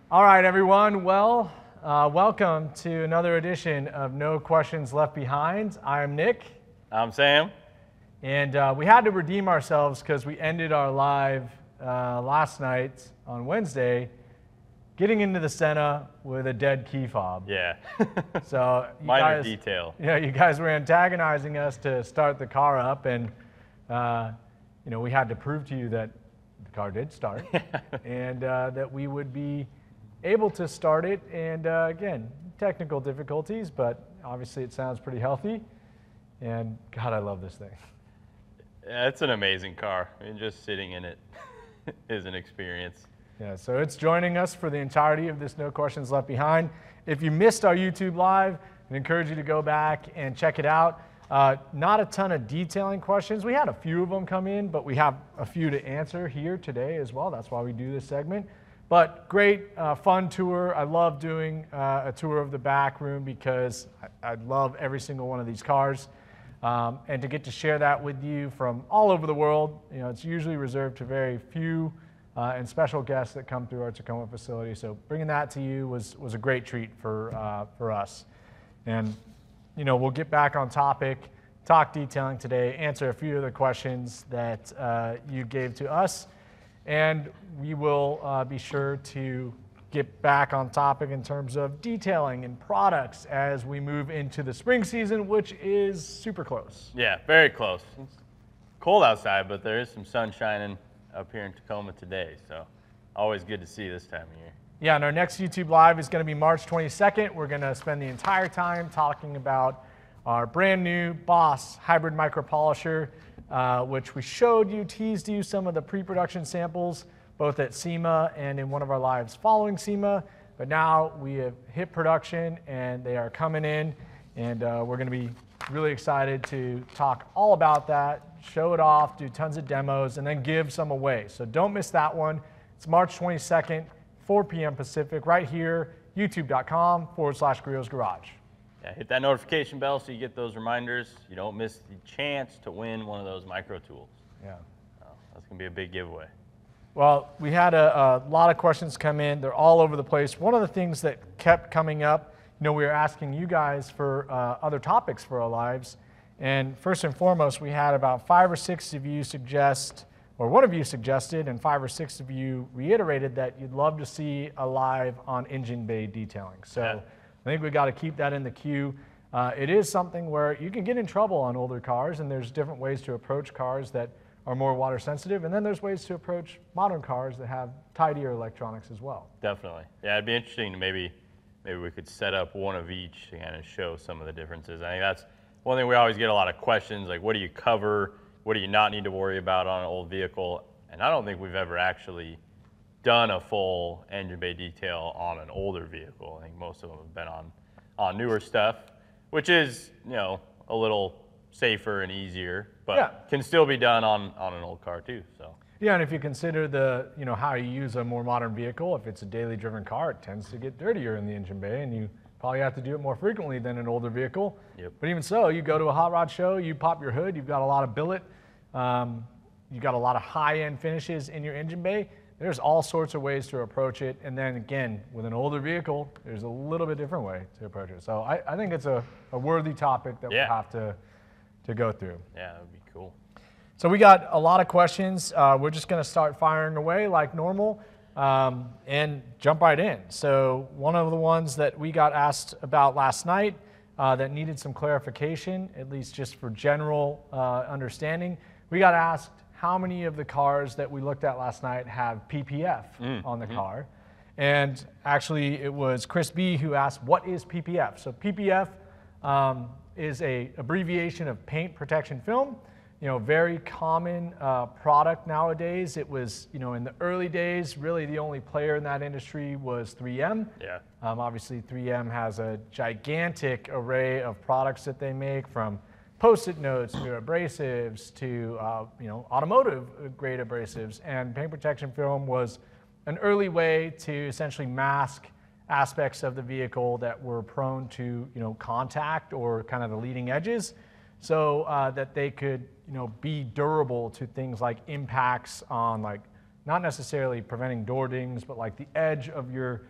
All right, everyone. Well, welcome to another edition of No Questions Left Behind. I'm Nick. I'm Sam. And we had to redeem ourselves because we ended our live last night on Wednesday getting into the Senna with a dead key fob. Yeah. So minor detail. Yeah, you guys were antagonizing us to start the car up, and we had to prove to you that the car did start and that we would be able to start it. And again, technical difficulties, but obviously it sounds pretty healthy. And God, I love this thing. Yeah, it's an amazing car. I mean, just sitting in it is an experience. Yeah, so it's joining us for the entirety of this No Questions Left Behind. If you missed our YouTube Live, I encourage you to go back and check it out. Not a ton of detailing questions. We had a few of them come in, but we have a few to answer here today as well. That's why we do this segment. But great, fun tour. I love doing a tour of the back room because I love every single one of these cars. And to get to share that with you from all over the world, it's usually reserved to very few and special guests that come through our Tacoma facility. So bringing that to you was a great treat for us. And we'll get back on topic, talk detailing today, answer a few of the questions that you gave to us. And we will be sure to get back on topic in terms of detailing and products as we move into the spring season, which is super close. Yeah, very close. It's cold outside, but there is some sun shining up here in Tacoma today, so always good to see this time of year. Yeah, and our next YouTube Live is going to be March 22nd. We're going to spend the entire time talking about our brand new Boss hybrid micro polisher, which we showed you, teased you some of the pre-production samples, both at SEMA and in one of our lives following SEMA. But now we have hit production and they are coming in, and we're going to be really excited to talk all about that, show it off, do tons of demos, and then give some away. So don't miss that one. It's March 22nd, 4 p.m. Pacific, right here, youtube.com/Griot's Garage. Yeah, hit that notification bell so you get those reminders. You don't miss the chance to win one of those micro tools. Yeah. That's going to be a big giveaway. Well, we had a lot of questions come in. They're all over the place. One of the things that kept coming up, we were asking you guys for other topics for our lives. And first and foremost, we had about 5 or 6 of you suggest, or one of you suggested, and 5 or 6 of you reiterated that you'd love to see a live on engine bay detailing. So yeah. I think we got to keep that in the queue. It is something where you can get in trouble on older cars, and there's different ways to approach cars that are more water sensitive, and then there's ways to approach modern cars that have tidier electronics as well. Definitely. Yeah, it'd be interesting to maybe we could set up one of each to kind of show some of the differences. I think that's one thing we always get a lot of questions, like what do you cover, what do you not need to worry about on an old vehicle? And I don't think we've ever actually done a full engine bay detail on an older vehicle. I think most of them have been on newer stuff, which is, a little safer and easier, but can still be done on an old car too. So yeah, and if you consider the how you use a more modern vehicle, if it's a daily driven car, it tends to get dirtier in the engine bay, and you probably have to do it more frequently than an older vehicle. Yep. But even so, you go to a hot rod show, you pop your hood, you've got a lot of billet, you've got a lot of high-end finishes in your engine bay. There's all sorts of ways to approach it, and then again, with an older vehicle, there's a little bit different way to approach it. So I think it's a worthy topic that we'll have to go through. Yeah, that would be cool. So we got a lot of questions. We're just going to start firing away like normal and jump right in. So one of the ones that we got asked about last night that needed some clarification, at least just for general understanding, we got asked how many of the cars that we looked at last night have PPF on the car. And actually it was Chris B who asked, what is PPF? So PPF is a abbreviation of paint protection film. Very common product nowadays. It was, in the early days, really the only player in that industry was 3M. Yeah. Obviously 3M has a gigantic array of products that they make, from Post-it notes to abrasives to automotive grade abrasives, and paint protection film was an early way to essentially mask aspects of the vehicle that were prone to contact or kind of the leading edges, so that they could be durable to things like impacts on, like, not necessarily preventing door dings, but like the edge of your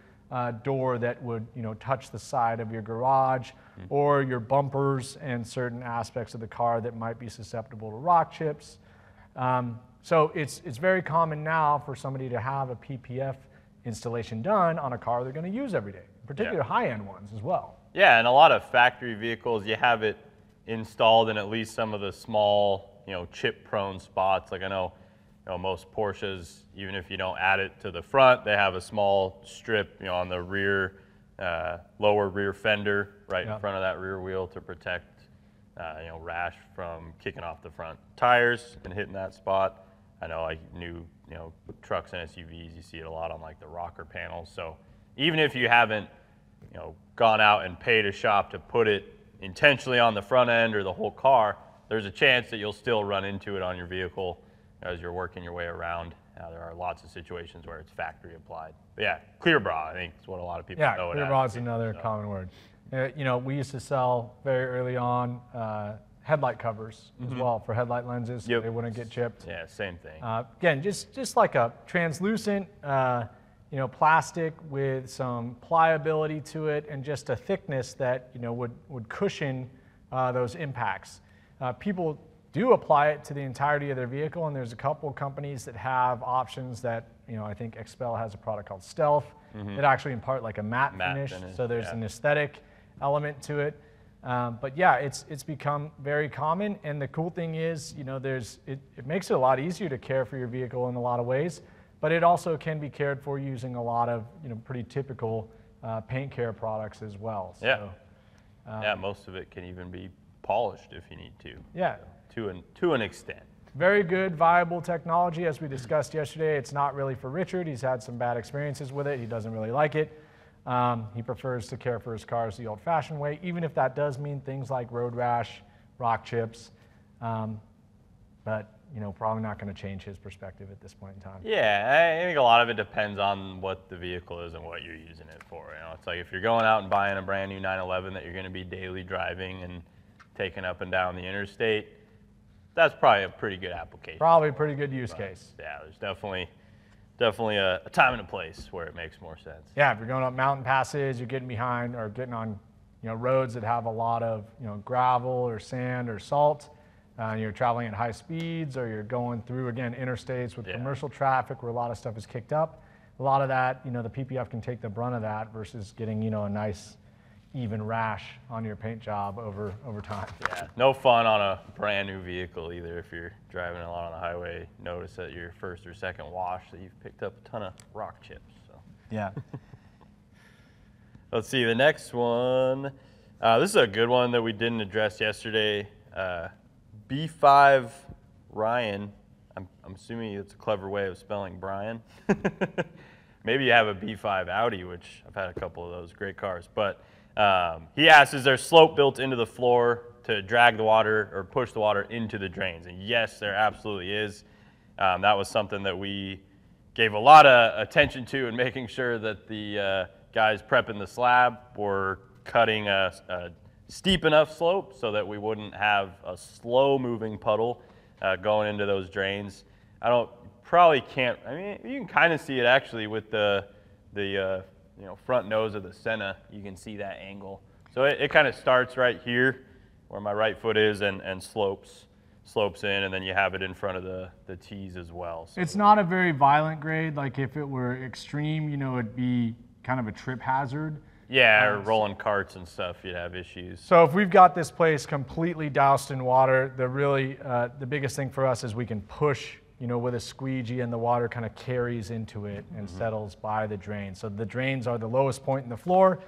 door that would touch the side of your garage, or your bumpers and certain aspects of the car that might be susceptible to rock chips. So it's very common now for somebody to have a PPF installation done on a car they're going to use every day, particularly high-end ones as well. Yeah, and a lot of factory vehicles, you have it installed in at least some of the small, chip-prone spots. Like I know, most Porsches, even if you don't add it to the front, they have a small strip, on the rear, lower rear fender, right in front of that rear wheel to protect, rash from kicking off the front tires and hitting that spot. I know, like new, trucks and SUVs, you see it a lot on like the rocker panels. So even if you haven't, gone out and paid a shop to put it intentionally on the front end or the whole car, there's a chance that you'll still run into it on your vehicle as you're working your way around. There are lots of situations where it's factory applied. But yeah, clear bra, I think is what a lot of people know it as. Yeah, clear bra is another common word. We used to sell very early on headlight covers as well for headlight lenses, so they wouldn't get chipped. Yeah, same thing. Again, just like a translucent plastic with some pliability to it and just a thickness that would cushion those impacts. People do apply it to the entirety of their vehicle, and there's a couple companies that have options that, I think Expel has a product called Stealth that actually impart like a matte finish, so there's an aesthetic element to it. But yeah, it's become very common, and the cool thing is, it makes it a lot easier to care for your vehicle in a lot of ways, but it also can be cared for using a lot of, pretty typical paint care products as well. So, yeah, most of it can even be polished if you need to. Yeah. To an extent. Very good, viable technology. As we discussed yesterday, it's not really for Richard. He's had some bad experiences with it. He doesn't really like it. He prefers to care for his cars the old-fashioned way, even if that does mean things like road rash, rock chips. But probably not going to change his perspective at this point in time. Yeah, I think a lot of it depends on what the vehicle is and what you're using it for. It's like if you're going out and buying a brand new 911 that you're going to be daily driving and taking up and down the interstate, that's probably a pretty good application. Probably a pretty good use case. Yeah, there's definitely a time and a place where it makes more sense. Yeah, if you're going up mountain passes, you're getting behind or getting on roads that have a lot of gravel or sand or salt, you're traveling at high speeds, or you're going through, again, interstates with commercial traffic where a lot of stuff is kicked up. A lot of that, the PPF can take the brunt of that versus getting a nice even rash on your paint job over time. Yeah, no fun on a brand new vehicle either. If you're driving a lot on the highway, notice at your first or second wash that you've picked up a ton of rock chips. So. Yeah. Let's see, the next one. This is a good one that we didn't address yesterday. B5 Ryan. I'm assuming it's a clever way of spelling Brian. Maybe you have a B5 Audi, which I've had a couple of those, great cars. But he asks, is there slope built into the floor to drag the water or push the water into the drains? And yes, there absolutely is. That was something that we gave a lot of attention to and making sure that the guys prepping the slab were cutting a steep enough slope so that we wouldn't have a slow moving puddle going into those drains. Probably can't, you can kind of see it actually with the front nose of the Senna. You can see that angle. So it kind of starts right here where my right foot is and slopes in, and then you have it in front of the T's as well. So. It's not a very violent grade. Like if it were extreme, it'd be kind of a trip hazard. Yeah, or rolling carts and stuff, you'd have issues. So if we've got this place completely doused in water, the biggest thing for us is we can push with a squeegee, and the water kind of carries into it and settles by the drain. So the drains are the lowest point in the floor.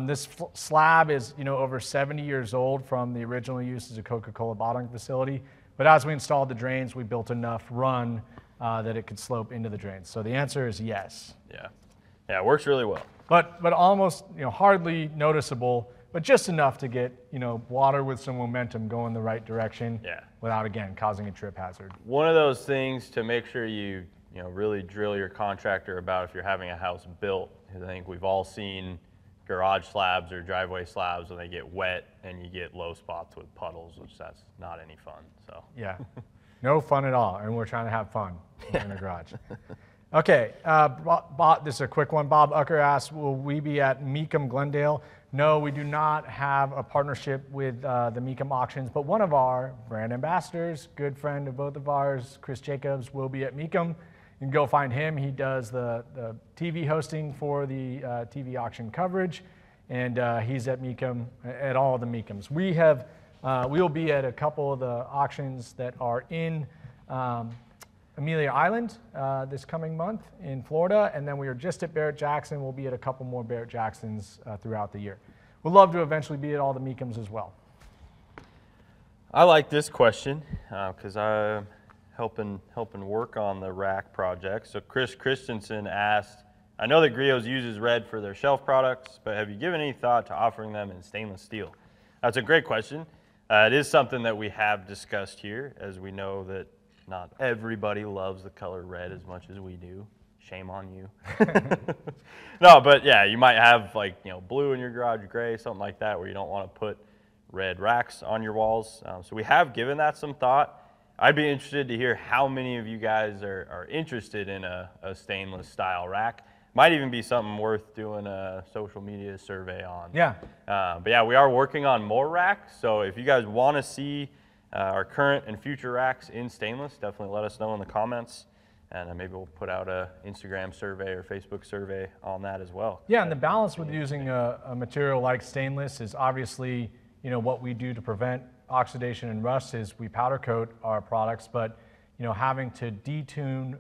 This slab is over 70 years old from the original use as a Coca-Cola bottling facility. But as we installed the drains, we built enough run that it could slope into the drains. So the answer is yes. Yeah, it works really well. But almost hardly noticeable but just enough to get, water with some momentum going the right direction without, again, causing a trip hazard. One of those things to make sure you really drill your contractor about if you're having a house built, because I think we've all seen garage slabs or driveway slabs when they get wet and you get low spots with puddles, which that's not any fun. So yeah, no fun at all, and we're trying to have fun in the garage. Okay, Bob, this is a quick one. Bob Ucker asks, will we be at Mecum Glendale? No, we do not have a partnership with the Mecum auctions, but one of our brand ambassadors, good friend of both of ours, Chris Jacobs, will be at Mecum. You can go find him. He does the TV hosting for the TV auction coverage, and he's at Mecum, at all the Mecums. We'll be at a couple of the auctions that are in Amelia Island this coming month in Florida, and then we are just at Barrett-Jackson. We'll be at a couple more Barrett-Jacksons throughout the year. We'd love to eventually be at all the Mecums as well. I like this question because I'm helping work on the rack project. So Chris Christensen asked, I know that Griot uses red for their shelf products, but have you given any thought to offering them in stainless steel? That's a great question. It is something that we have discussed here, as we know that not everybody loves the color red as much as we do. Shame on you. No, but yeah, you might have blue in your garage, gray, something like that, where you don't want to put red racks on your walls. So we have given that some thought. I'd be interested to hear how many of you guys are interested in a stainless style rack. Might even be something worth doing a social media survey on. Yeah. But yeah, we are working on more racks. So if you guys want to see our current and future racks in stainless, definitely let us know in the comments. And maybe we'll put out a Instagram survey or Facebook survey on that as well. Yeah, and the balance with using a material like stainless is obviously, what we do to prevent oxidation and rust is we powder coat our products, but having to detune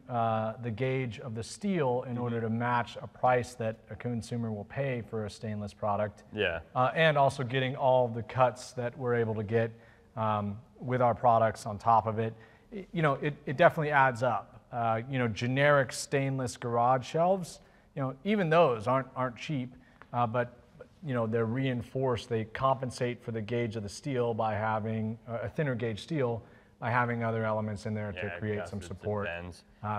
the gauge of the steel in order to match a price that a consumer will pay for a stainless product. Yeah. And also getting all the cuts that we're able to get with our products on top of it. It definitely adds up. Generic stainless garage shelves, even those aren't cheap, but they're reinforced. They compensate for the gauge of the steel by having a thinner gauge steel by having other elements in there to create some support.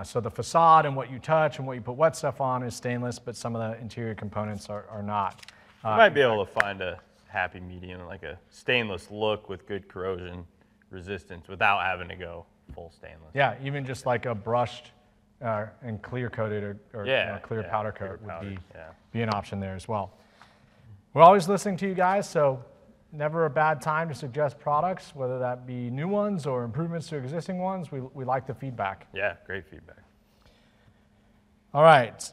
So the facade and what you touch and what you put wet stuff on is stainless, but some of the interior components are not. You might be able to find a happy medium, like a stainless look with good corrosion resistance without having to go full stainless. Yeah, even just like a brushed and clear coated or clear powder coat would be an option there as well. We're always listening to you guys, so never a bad time to suggest products, whether that be new ones or improvements to existing ones. We like the feedback. Yeah, great feedback. All right,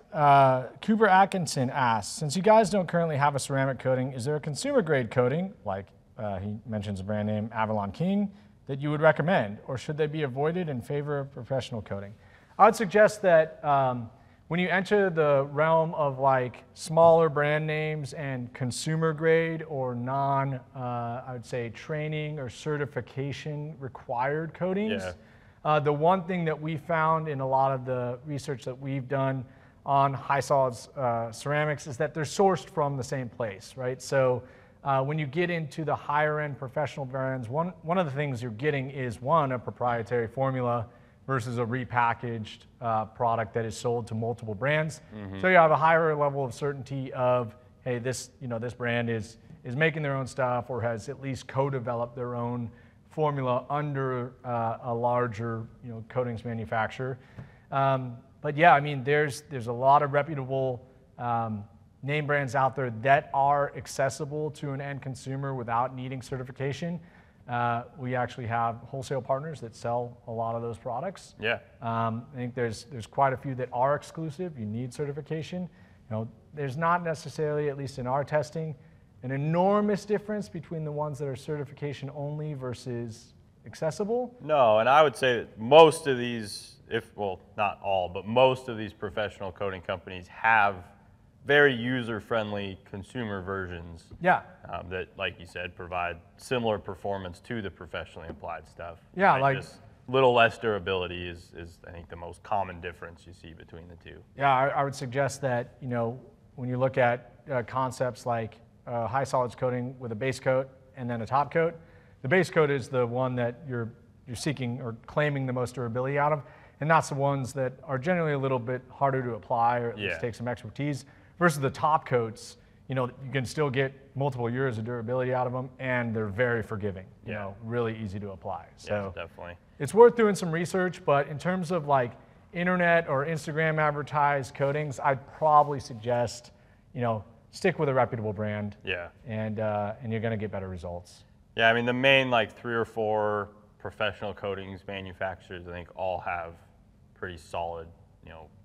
Cooper Atkinson asks, since you guys don't currently have a ceramic coating, is there a consumer grade coating, like he mentions a brand name, Avalon King, that you would recommend, or should they be avoided in favor of professional coating? I would suggest that when you enter the realm of smaller brand names and consumer grade or I would say training or certification required coatings, the one thing that we found in a lot of the research that we've done on high solids ceramics is that they're sourced from the same place, right? So when you get into the higher end professional brands, one of the things you're getting is a proprietary formula versus a repackaged product that is sold to multiple brands. Mm-hmm. So you have a higher level of certainty of, hey, this brand is making their own stuff or has at least co-developed their own formula under a larger coatings manufacturer. But yeah, I mean, there's a lot of reputable name brands out there that are accessible to an end consumer without needing certification. We actually have wholesale partners that sell a lot of those products. Yeah. I think there's quite a few that are exclusive. You need certification. There's not necessarily, at least in our testing, an enormous difference between the ones that are certification only versus accessible. No, and I would say that most of these, not all, but most of these professional coating companies have very user-friendly consumer versions. Yeah. That, like you said, provide similar performance to the professionally applied stuff. Yeah, right? Just little less durability is I think the most common difference you see between the two. Yeah, I would suggest that when you look at concepts like high solids coating with a base coat and then a top coat. The base coat is the one that you're seeking or claiming the most durability out of, and that's the ones that are generally a little bit harder to apply or at least take some expertise, versus the top coats, you can still get multiple years of durability out of them, and they're very forgiving, really easy to apply. So definitely. It's worth doing some research, but in terms of like internet or Instagram advertised coatings, I'd probably suggest, stick with a reputable brand. Yeah. And you're going to get better results. Yeah, I mean, the main like 3 or 4 professional coatings manufacturers, I think, all have pretty solid,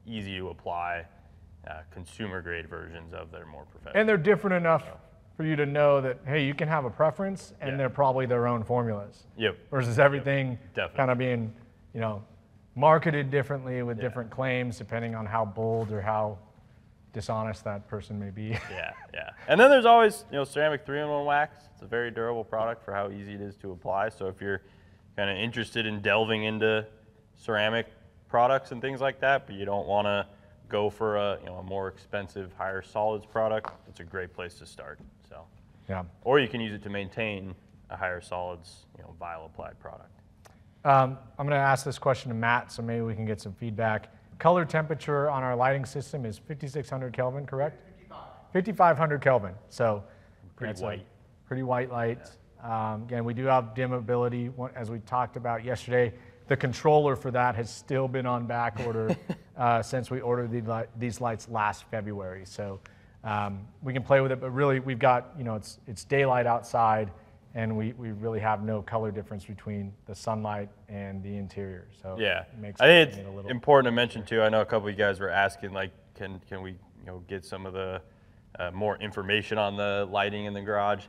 easy to apply, consumer grade versions of their more professional. And they're different enough for you to know that, hey, you can have a preference, and they're probably their own formulas. Yep. Versus everything kind of being, marketed differently with different claims depending on how bold or how dishonest that person may be. Yeah. And then there's always, ceramic 3-in-1 wax. It's a very durable product for how easy it is to apply. So if you're kind of interested in delving into ceramic products and things like that, but you don't want to go for a more expensive, higher solids product, it's a great place to start. So, or you can use it to maintain a higher solids, vial applied product. I'm going to ask this question to Matt, so maybe we can get some feedback. Color temperature on our lighting system is 5,600 Kelvin, correct? 5,500 Kelvin. So pretty white. Pretty white light. Again, we do have dimmability, as we talked about yesterday. The controller for that has still been on back order since we ordered these lights last February. So we can play with it, but really we've got, it's daylight outside, and we really have no color difference between the sunlight and the interior. So yeah, it makes I think it's important to mention too. I know a couple of you guys were asking, like, can we get some of the more information on the lighting in the garage?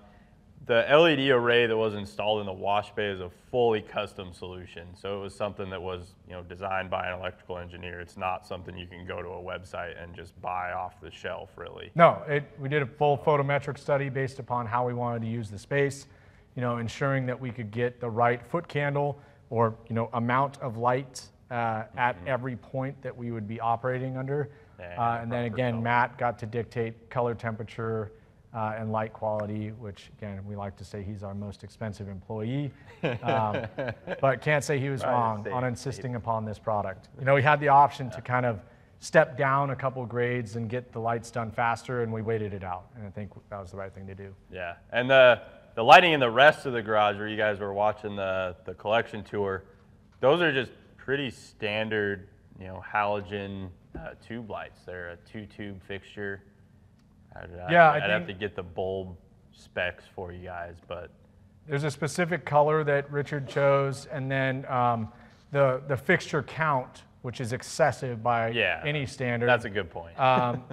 The LED array that was installed in the wash bay is a fully custom solution. So it was something that was designed by an electrical engineer. It's not something you can go to a website and just buy off the shelf, really. No, we did a full photometric study based upon how we wanted to use the space, ensuring that we could get the right foot candle or amount of light at every point that we would be operating under. And then again, Matt got to dictate color temperature and light quality, which again, we like to say he's our most expensive employee, but can't say he was wrong on insisting upon this product. We had the option to kind of step down a couple grades and get the lights done faster, and we waited it out, and I think that was the right thing to do. Yeah, and the lighting in the rest of the garage where you guys were watching the collection tour, those are just pretty standard, halogen tube lights. They're a 2-tube fixture. I'd have to get the bulb specs for you guys, but there's a specific color that Richard chose, and then the fixture count, which is excessive by any standard. That's a good point.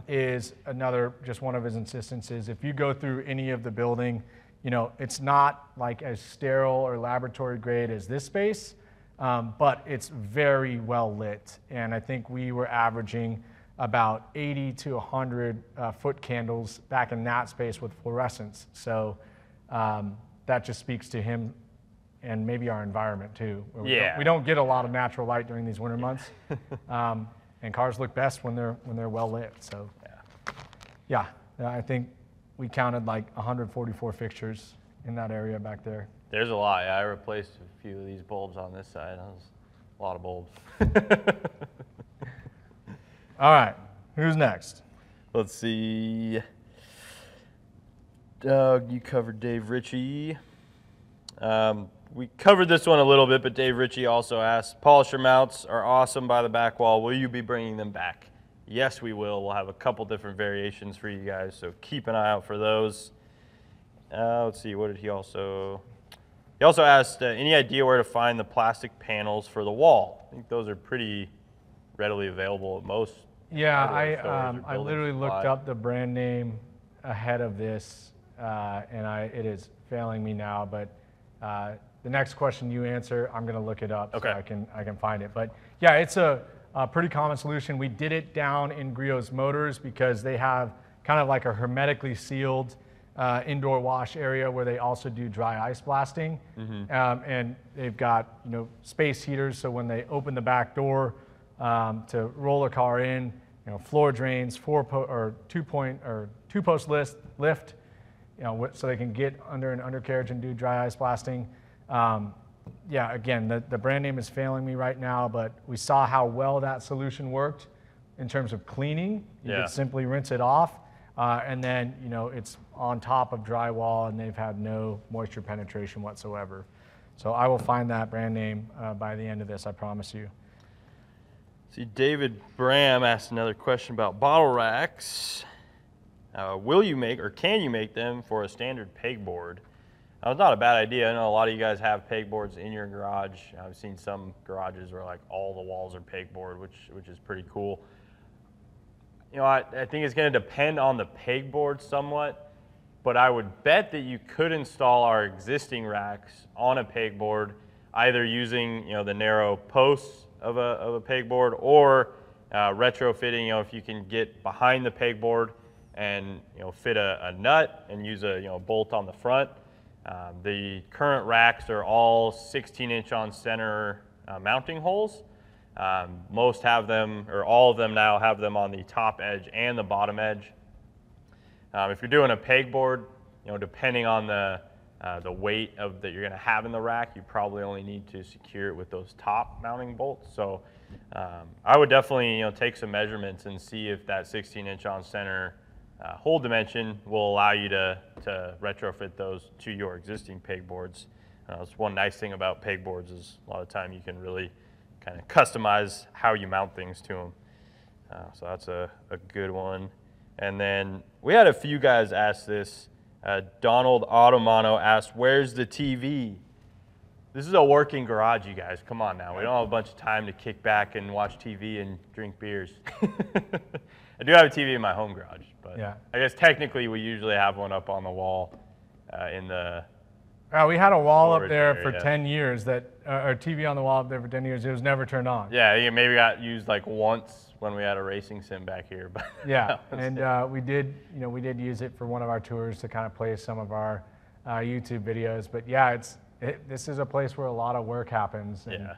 Is another, just one of his insistences. If you go through any of the building, it's not like as sterile or laboratory grade as this space, but it's very well lit, and I think we were averaging about 80 to 100 foot candles back in that space with fluorescence. So that just speaks to him and maybe our environment too. We don't get a lot of natural light during these winter months, and cars look best when they're well lit. So I think we counted like 144 fixtures in that area back there. There's a lot. I replaced a few of these bulbs on this side. That was a lot of bulbs. All right, who's next? Let's see. Doug, you covered Dave Ritchie. We covered this one a little bit, but Dave Ritchie also asked, polisher mounts are awesome by the back wall. Will you be bringing them back? Yes, we will. We'll have a couple different variations for you guys, so keep an eye out for those. Let's see, what did he also... He also asked, any idea where to find the plastic panels for the wall? I think those are pretty readily available at most. Yeah, I literally looked up the brand name ahead of this, and it is failing me now. But the next question you answer, I'm going to look it up so I can find it. But yeah, it's a pretty common solution. We did it down in Griot's Motors because they have kind of like a hermetically sealed indoor wash area where they also do dry ice blasting, and they've got space heaters, so when they open the back door to roll a car in, floor drains, two post lift, so they can get under an undercarriage and do dry ice blasting. Yeah, again, the brand name is failing me right now, but we saw how well that solution worked in terms of cleaning. You could simply rinse it off, and then it's on top of drywall, and they've had no moisture penetration whatsoever. So I will find that brand name by the end of this, I promise you. See, David Bram asked another question about bottle racks. Will you make, or can you make them for a standard pegboard? It's not a bad idea. I know a lot of you guys have pegboards in your garage. I've seen some garages where like all the walls are pegboard, which is pretty cool. I think it's going to depend on the pegboard somewhat, but I would bet that you could install our existing racks on a pegboard, either using the narrow posts of a pegboard, or retrofitting. If you can get behind the pegboard and fit a nut and use a bolt on the front. The current racks are all 16-inch on center mounting holes. Most have them, or all of them now have them on the top edge and the bottom edge. If you're doing a pegboard, depending on the weight that you're going to have in the rack, you probably only need to secure it with those top mounting bolts. So I would definitely take some measurements and see if that 16-inch on center hole dimension will allow you to retrofit those to your existing pegboards. That's one nice thing about pegboards, is a lot of time you can really kind of customize how you mount things to them. So that's a good one. And then we had a few guys ask this. Donald Automano asked, "Where's the TV?" This is a working garage, you guys. Come on now. We don't have a bunch of time to kick back and watch TV and drink beers. I do have a TV in my home garage, but I guess technically we usually have one up on the wall in the... we had a wall up there for 10 years, our TV on the wall up there for 10 years. It was never turned on. Yeah, it maybe got used like once when we had a racing sim back here. But yeah, and we did use it for one of our tours to kind of play some of our YouTube videos. But yeah, this is a place where a lot of work happens. And,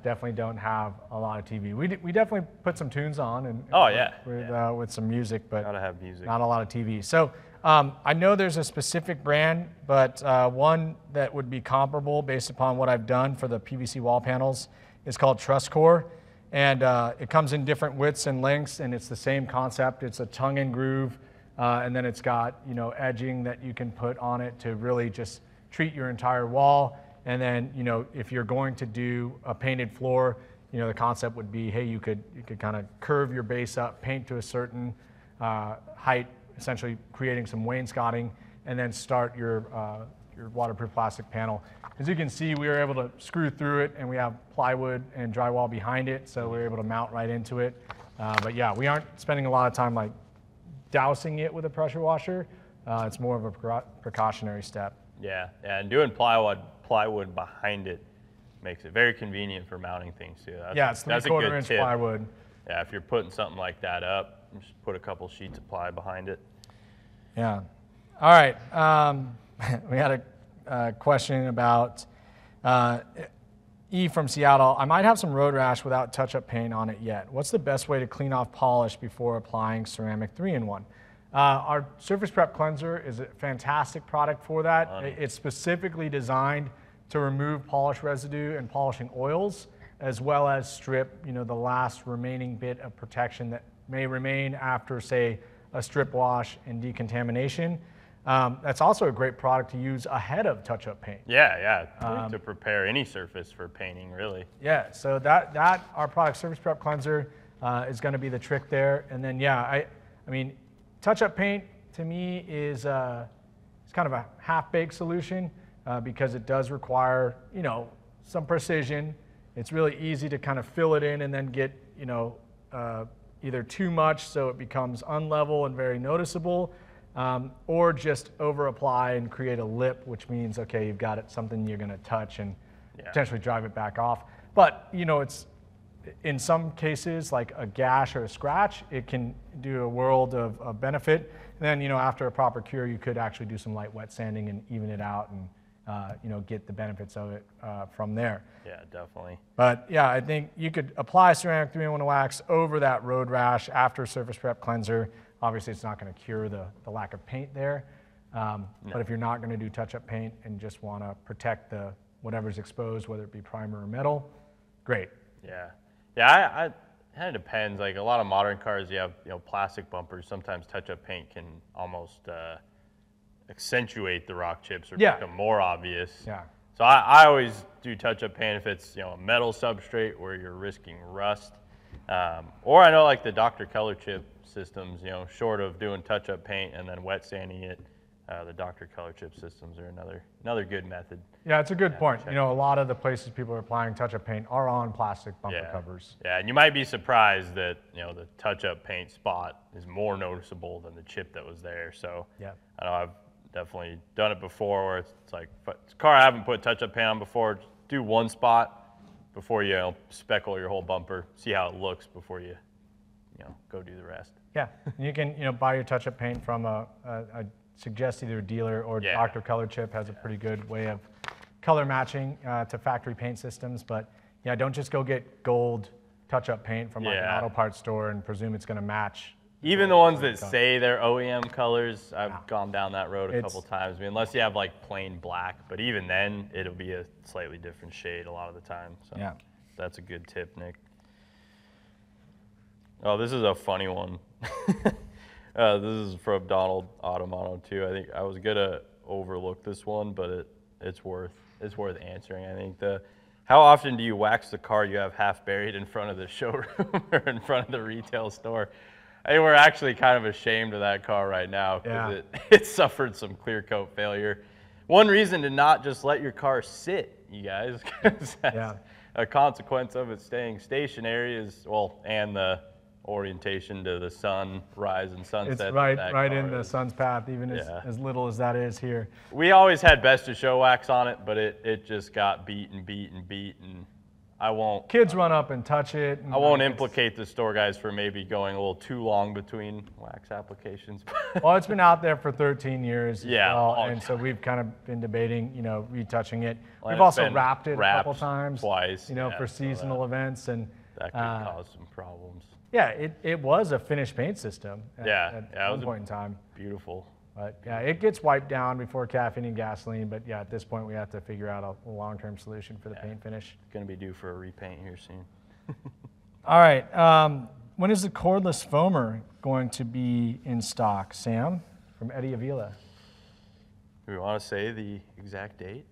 definitely don't have a lot of TV. We definitely put some tunes on and with some music, but gotta have music. Not a lot of TV. So I know there's a specific brand, but one that would be comparable based upon what I've done for the PVC wall panels is called TrustCore, and it comes in different widths and lengths, and it's the same concept. It's a tongue and groove, and then it's got edging that you can put on it to really just treat your entire wall. And then, if you're going to do a painted floor, the concept would be, hey, you could kind of curve your base up, paint to a certain height, essentially creating some wainscoting, and then start your waterproof plastic panel. As you can see, we were able to screw through it, and we have plywood and drywall behind it, so we were able to mount right into it. But yeah, we aren't spending a lot of time like dousing it with a pressure washer. It's more of a precautionary step. Yeah, and doing plywood behind it makes it very convenient for mounting things too. It's 3/4 inch plywood. Yeah, if you're putting something like that up, just put a couple sheets of ply behind it. Yeah. All right. We had a question about E from Seattle. I might have some road rash without touch-up paint on it yet. What's the best way to clean off polish before applying ceramic 3-in-1? Our Surface Prep Cleanser is a fantastic product for that. It's specifically designed to remove polish residue and polishing oils, as well as strip, the last remaining bit of protection that may remain after, say, a strip wash and decontamination. That's also a great product to use ahead of touch-up paint. Yeah, to prepare any surface for painting, really. Yeah, so that our product, Surface Prep Cleanser, is going to be the trick there. And then, I mean, touch-up paint, to me, is it's kind of a half-baked solution because it does require, some precision. It's really easy to kind of fill it in and then get, either too much so it becomes unlevel and very noticeable, or just over-apply and create a lip, which means, okay, you've got something you're going to touch and potentially drive it back off. But, it's in some cases, like a gash or a scratch, it can do a world of benefit. And then, after a proper cure, you could actually do some light wet sanding and even it out and, get the benefits of it from there. Yeah, definitely. But yeah, I think you could apply ceramic 3-in-1 wax over that road rash after Surface Prep Cleanser. Obviously, it's not going to cure the lack of paint there. But if you're not going to do touch-up paint and just want to protect the whatever's exposed, whether it be primer or metal, great. Yeah, yeah. It kind of depends. Like a lot of modern cars, you have plastic bumpers. Sometimes touch-up paint can almost accentuate the rock chips or make them more obvious. Yeah. So I always do touch-up paint if it's a metal substrate where you're risking rust, or I know like the Dr. Color chip systems. Short of doing touch-up paint and then wet sanding it, the Dr. Color chip systems are another good method. Yeah, it's a good point. A lot of the places people are applying touch-up paint are on plastic bumper covers. Yeah, and you might be surprised that the touch-up paint spot is more noticeable than the chip that was there. So I know I've definitely done it before where it's like, it's a car I haven't put touch-up paint on before. Just do one spot before you speckle your whole bumper. See how it looks before you go do the rest. Yeah, you can buy your touch-up paint from a suggest either a dealer or Dr. Color Chip has a pretty good way of color matching to factory paint systems. But don't just go get gold touch-up paint from like an auto parts store and presume it's going to match. Even the ones that say they're OEM colors, I've gone down that road a couple times. I mean, unless you have like plain black, but even then it'll be a slightly different shade a lot of the time. So that's a good tip, Nick. Oh, this is a funny one. This is from Donald Automono too. I think I was gonna overlook this one, but it's worth answering. I think how often do you wax the car you have half buried in front of the showroom or in front of the retail store? I think we're actually kind of ashamed of that car right now because it suffered some clear coat failure. One reason to not just let your car sit, you guys, because a consequence of it staying stationary is and the orientation to the sunrise and sunset. It's right in the sun's path, even as little as that is here. We always had best of show wax on it, but it just got beat, and I won't. Kids run up and touch it. And I won't implicate the store guys for maybe going a little too long between wax applications. Well, it's been out there for 13 years. And so we've kind of been debating, retouching it. We've also wrapped it a couple times, twice, for seasonal events, and that could cause some problems. Yeah, it was a finished paint system at one point in time. Beautiful. But it gets wiped down before caffeine and gasoline. But at this point we have to figure out a long-term solution for the paint finish. Going to be due for a repaint here soon. All right. When is the cordless foamer going to be in stock, Sam? From Eddie Avila. Do we want to say the exact date?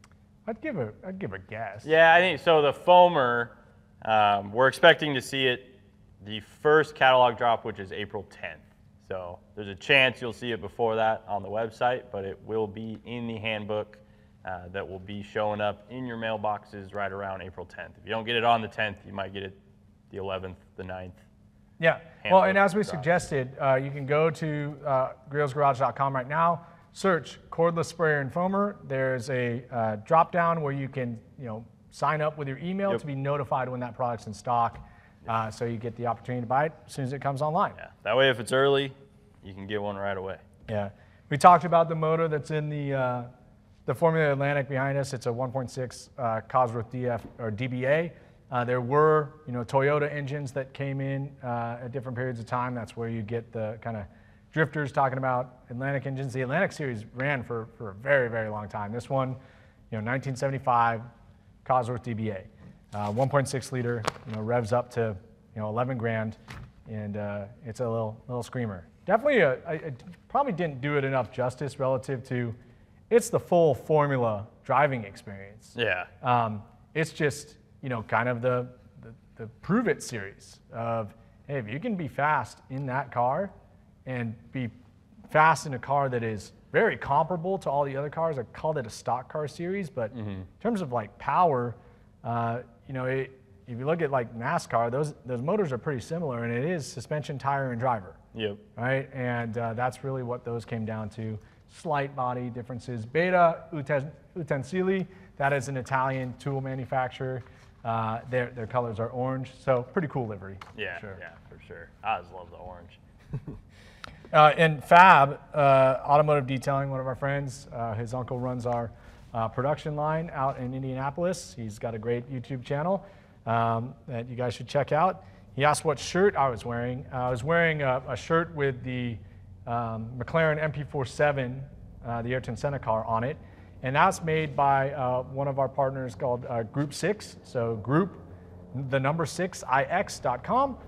I'd give a guess. Yeah, I think so. The foamer, we're expecting to see it the first catalog drop, which is April 10th. So there's a chance you'll see it before that on the website, but it will be in the handbook that will be showing up in your mailboxes right around April 10th. If you don't get it on the 10th, you might get it the 11th, the 9th. Yeah, well, and as we suggested, you can go to griotsgarage.com right now, search cordless sprayer and foamer. There's a drop down where you can sign up with your email to be notified when that product's in stock. So you get the opportunity to buy it as soon as it comes online. Yeah, that way if it's early, you can get one right away. Yeah, we talked about the motor that's in the Formula Atlantic behind us. It's a 1.6 Cosworth DF or DBA. There were Toyota engines that came in at different periods of time. That's where you get the kind of drifters talking about Atlantic engines. The Atlantic series ran for a very, very long time. This one, 1975 Cosworth DBA. 1.6 liter, revs up to 11 grand, and it's a little screamer. Definitely, I probably didn't do it enough justice relative to, it's the full Formula driving experience. Yeah. It's just kind of the prove it series of, hey, if you can be fast in that car and be fast in a car that is very comparable to all the other cars. I called it a stock car series, but in terms of like power. If you look at like NASCAR, those motors are pretty similar, and it is suspension, tire, and driver. Yep. Right, and that's really what those came down to. Slight body differences. Beta Utensili, that is an Italian tool manufacturer. Their colors are orange, so pretty cool livery. Yeah, for sure. I just love the orange. And Fab, Automotive Detailing, one of our friends, his uncle runs our production line out in Indianapolis. He's got a great YouTube channel that you guys should check out. He asked what shirt I was wearing. I was wearing a shirt with the McLaren MP47 the Ayrton Senna car on it. And that's made by one of our partners called Group 6. So group, the number 6ix.com.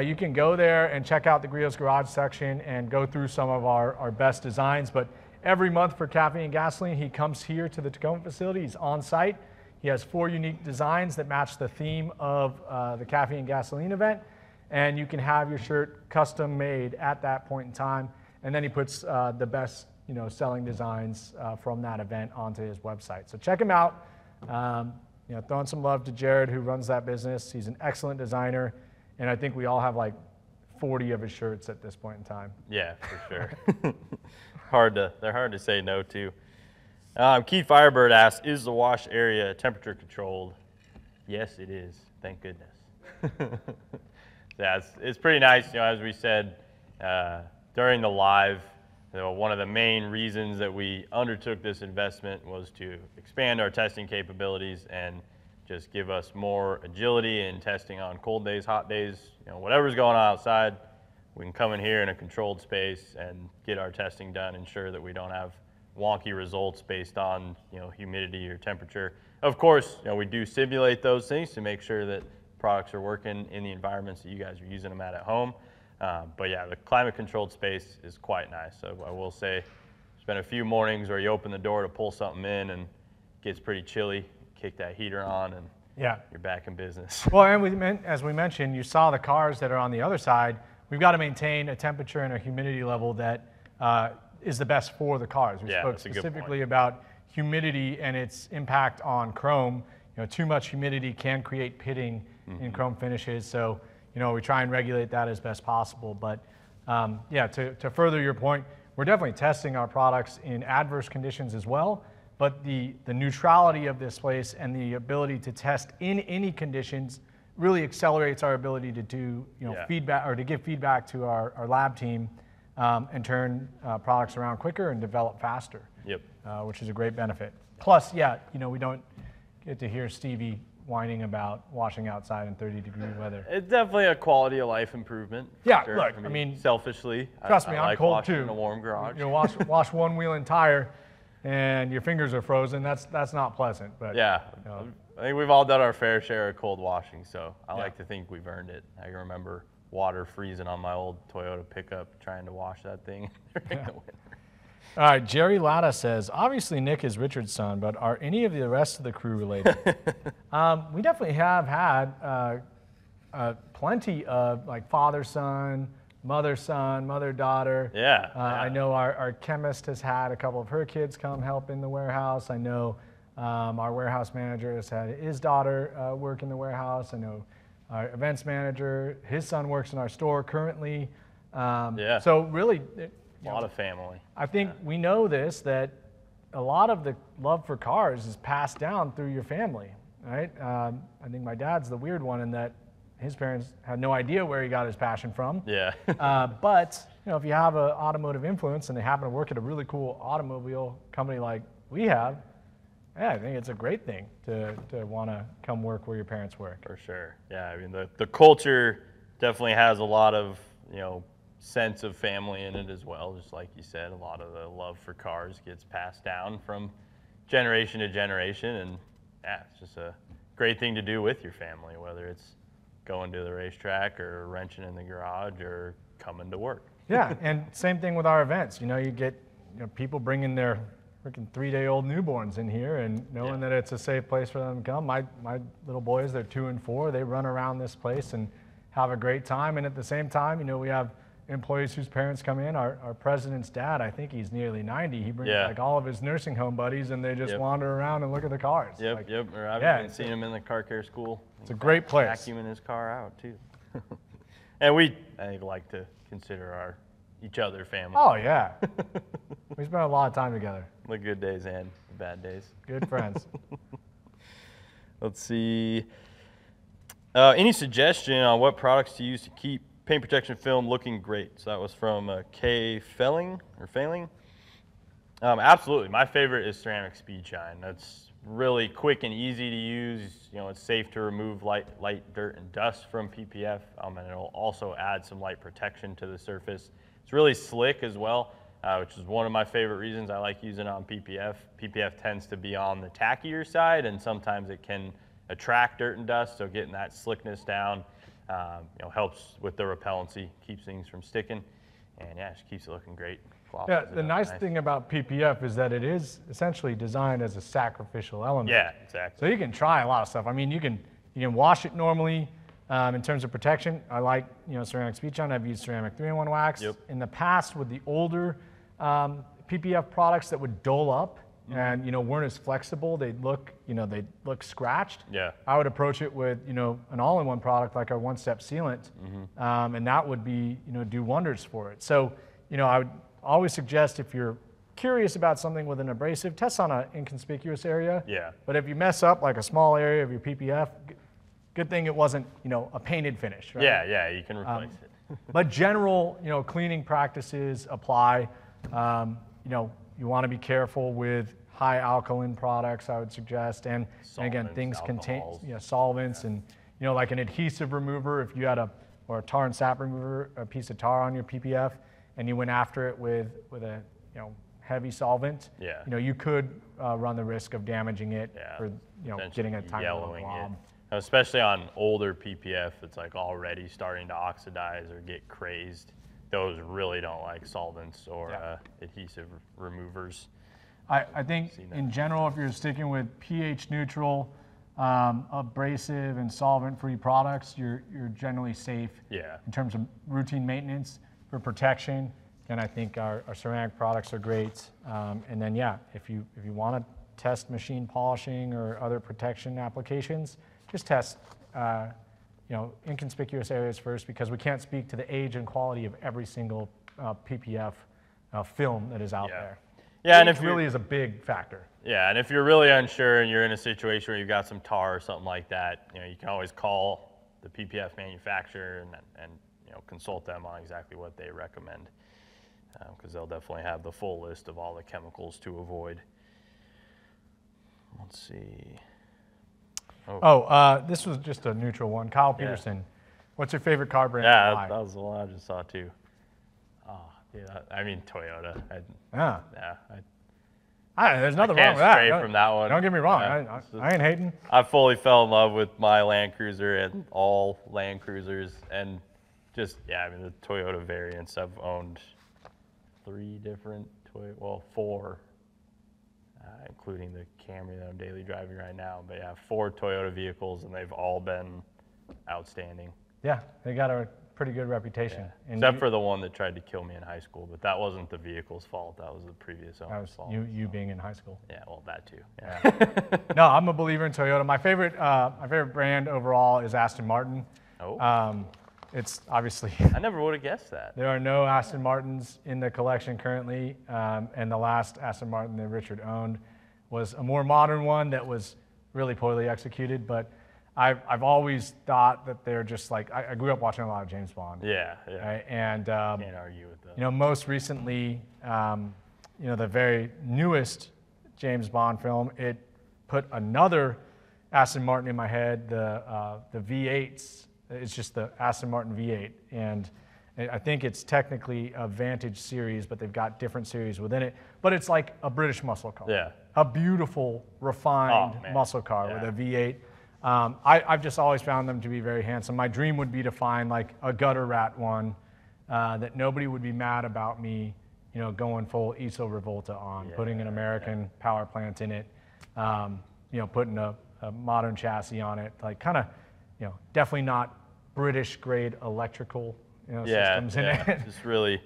You can go there and check out the Griot's Garage section and go through some of our best designs. But every month for Caffeine and Gasoline, he comes here to the Tacoma facility. He's on site. He has 4 unique designs that match the theme of the Caffeine and Gasoline event. And you can have your shirt custom made at that point in time. And then he puts the best selling designs from that event onto his website. So check him out. Throwing some love to Jared, who runs that business. He's an excellent designer. And I think we all have like 40 of his shirts at this point in time. Yeah, for sure. They're hard to say no to. Keith Firebird asks, is the wash area temperature controlled? Yes, it is. Thank goodness. Yeah, it's pretty nice. As we said during the live, one of the main reasons that we undertook this investment was to expand our testing capabilities and just give us more agility in testing on cold days, hot days, whatever's going on outside. We can come in here in a controlled space and get our testing done, ensure that we don't have wonky results based on humidity or temperature. Of course, we do simulate those things to make sure that products are working in the environments that you guys are using them at home. But yeah, the climate controlled space is quite nice. So I will say, there's been a few mornings where you open the door to pull something in and it gets pretty chilly, kick that heater on, and you're back in business. Well, and as we mentioned, you saw the cars that are on the other side. We've got to maintain a temperature and a humidity level that is the best for the cars. We spoke specifically about humidity and its impact on chrome. Too much humidity can create pitting in chrome finishes. So, we try and regulate that as best possible. But to further your point, we're definitely testing our products in adverse conditions as well. But the neutrality of this place and the ability to test in any conditions really accelerates our ability to do feedback, or to give feedback to our lab team and turn products around quicker and develop faster. Yep. Which is a great benefit. Plus, we don't get to hear Stevie whining about washing outside in 30-degree weather. It's definitely a quality of life improvement. Yeah, sure. look, I mean, selfishly, trust me, I'm like cold washing too. in a warm garage. Wash one wheel and tire, and your fingers are frozen. That's not pleasant. But yeah, I think we've all done our fair share of cold washing, so I like to think we've earned it. I can remember water freezing on my old Toyota pickup trying to wash that thing during the winter. All right, Jerry Latta says, obviously Nick is Richard's son, but are any of the rest of the crew related? We definitely have had plenty of like father-son, mother-son, mother-daughter. Yeah. I know our chemist has had a couple of her kids come help in the warehouse. I know our warehouse manager has had his daughter work in the warehouse. I know our events manager, his son works in our store currently. So really, a lot of family. I think we know this, that a lot of the love for cars is passed down through your family, right? I think my dad's the weird one in that his parents had no idea where he got his passion from. Yeah. But if you have an automotive influence and they happen to work at a really cool automobile company like we have, I think it's a great thing to want to come work where your parents work. For sure. Yeah, I mean the culture definitely has a lot of sense of family in it as well. Just like you said, a lot of the love for cars gets passed down from generation to generation, and it's just a great thing to do with your family, whether it's going to the racetrack or wrenching in the garage or coming to work. Yeah, and same thing with our events. You get people bringing their freaking 3-day-old newborns in here and knowing that it's a safe place for them to come. My little boys, they're 2 and 4. They run around this place and have a great time. And at the same time, we have employees whose parents come in. Our president's dad, I think he's nearly 90. He brings like all of his nursing home buddies, and they just wander around and look at the cars. Yep. Or I've even seen him in the car care school. It's a great place. Vacuuming his car out too. And I think like to consider each other family. Oh yeah. We spend a lot of time together. The good days and the bad days. Good friends. Let's see. Any suggestion on what products to use to keep paint protection film looking great? So that was from Kay Failing. Absolutely. My favorite is ceramic speed shine. That's really quick and easy to use. It's safe to remove light dirt and dust from PPF, and it'll also add some light protection to the surface. It's really slick as well. which is one of my favorite reasons I like using it on PPF. PPF tends to be on the tackier side, and sometimes it can attract dirt and dust, so getting that slickness down helps with the repellency, keeps things from sticking, and yeah, it just keeps it looking great. Yeah, the nice thing about PPF is that it is essentially designed as a sacrificial element. Yeah, exactly. So you can try a lot of stuff. I mean, you can wash it normally in terms of protection. I like ceramic speed shine. I've used ceramic 3-in-1 wax. Yep. In the past with the older PPF products that would dull up and weren't as flexible, they'd look scratched. Yeah. I would approach it with an all-in-one product like our one-step sealant, and that would be do wonders for it. So I would always suggest, if you're curious about something with an abrasive, test on an inconspicuous area. Yeah. But if you mess up like a small area of your PPF, good thing it wasn't a painted finish. Right? Yeah, you can replace it. But general cleaning practices apply. You want to be careful with high alkaline products, I would suggest, and again, things contain solvents and like an adhesive remover. If you had a tar and sap remover, a piece of tar on your PPF, and you went after it with a heavy solvent, you could run the risk of damaging it or getting a tiny little glob. Especially on older PPF, it's like already starting to oxidize or get crazed. Those really don't like solvents or adhesive removers. I think in general, if you're sticking with pH neutral, abrasive and solvent-free products, you're generally safe in terms of routine maintenance. For protection, and I think our ceramic products are great. And then if you want to test machine polishing or other protection applications, just test inconspicuous areas first, because we can't speak to the age and quality of every single PPF film that is out there. Yeah, and it really is a big factor. Yeah, and if you're really unsure and you're in a situation where you've got some tar or something like that, you can always call the PPF manufacturer and consult them on exactly what they recommend, because they'll definitely have the full list of all the chemicals to avoid. Let's see. This was just a neutral one. Kyle Peterson, what's your favorite car brand? Yeah, that was the one I just saw too. I mean Toyota. There's nothing wrong with that. Stray from that one. Don't get me wrong. I ain't hating. I fully fell in love with my Land Cruiser and all Land Cruisers, and just the Toyota variants. I've owned 3 different four, including the Camry that I'm daily driving right now. But 4 Toyota vehicles, and they've all been outstanding. Yeah, they got a pretty good reputation. Yeah. Except for the one that tried to kill me in high school, but that wasn't the vehicle's fault. That was the previous owner's fault. You being in high school. Yeah, well, that too. Yeah. No, I'm a believer in Toyota. My favorite brand overall is Aston Martin. It's obviously. I never would have guessed that. There are no Aston Martins in the collection currently, and the last Aston Martin that Richard owned was a more modern one that was really poorly executed. But I've always thought that they're just like, I grew up watching a lot of James Bond. Yeah. Right? And can't argue with that. Most recently, the very newest James Bond film, it put another Aston Martin in my head, the V8s. It's just the Aston Martin V8, and I think it's technically a Vantage series, but they've got different series within it. But it's like a British muscle car. Yeah. A beautiful, refined muscle car with a V8. I've just always found them to be very handsome. My dream would be to find like a gutter rat one that nobody would be mad about me, going full ISO Revolta on, putting an American power plant in it, putting a modern chassis on it, like kind of, definitely not British grade electrical systems in it. Just really,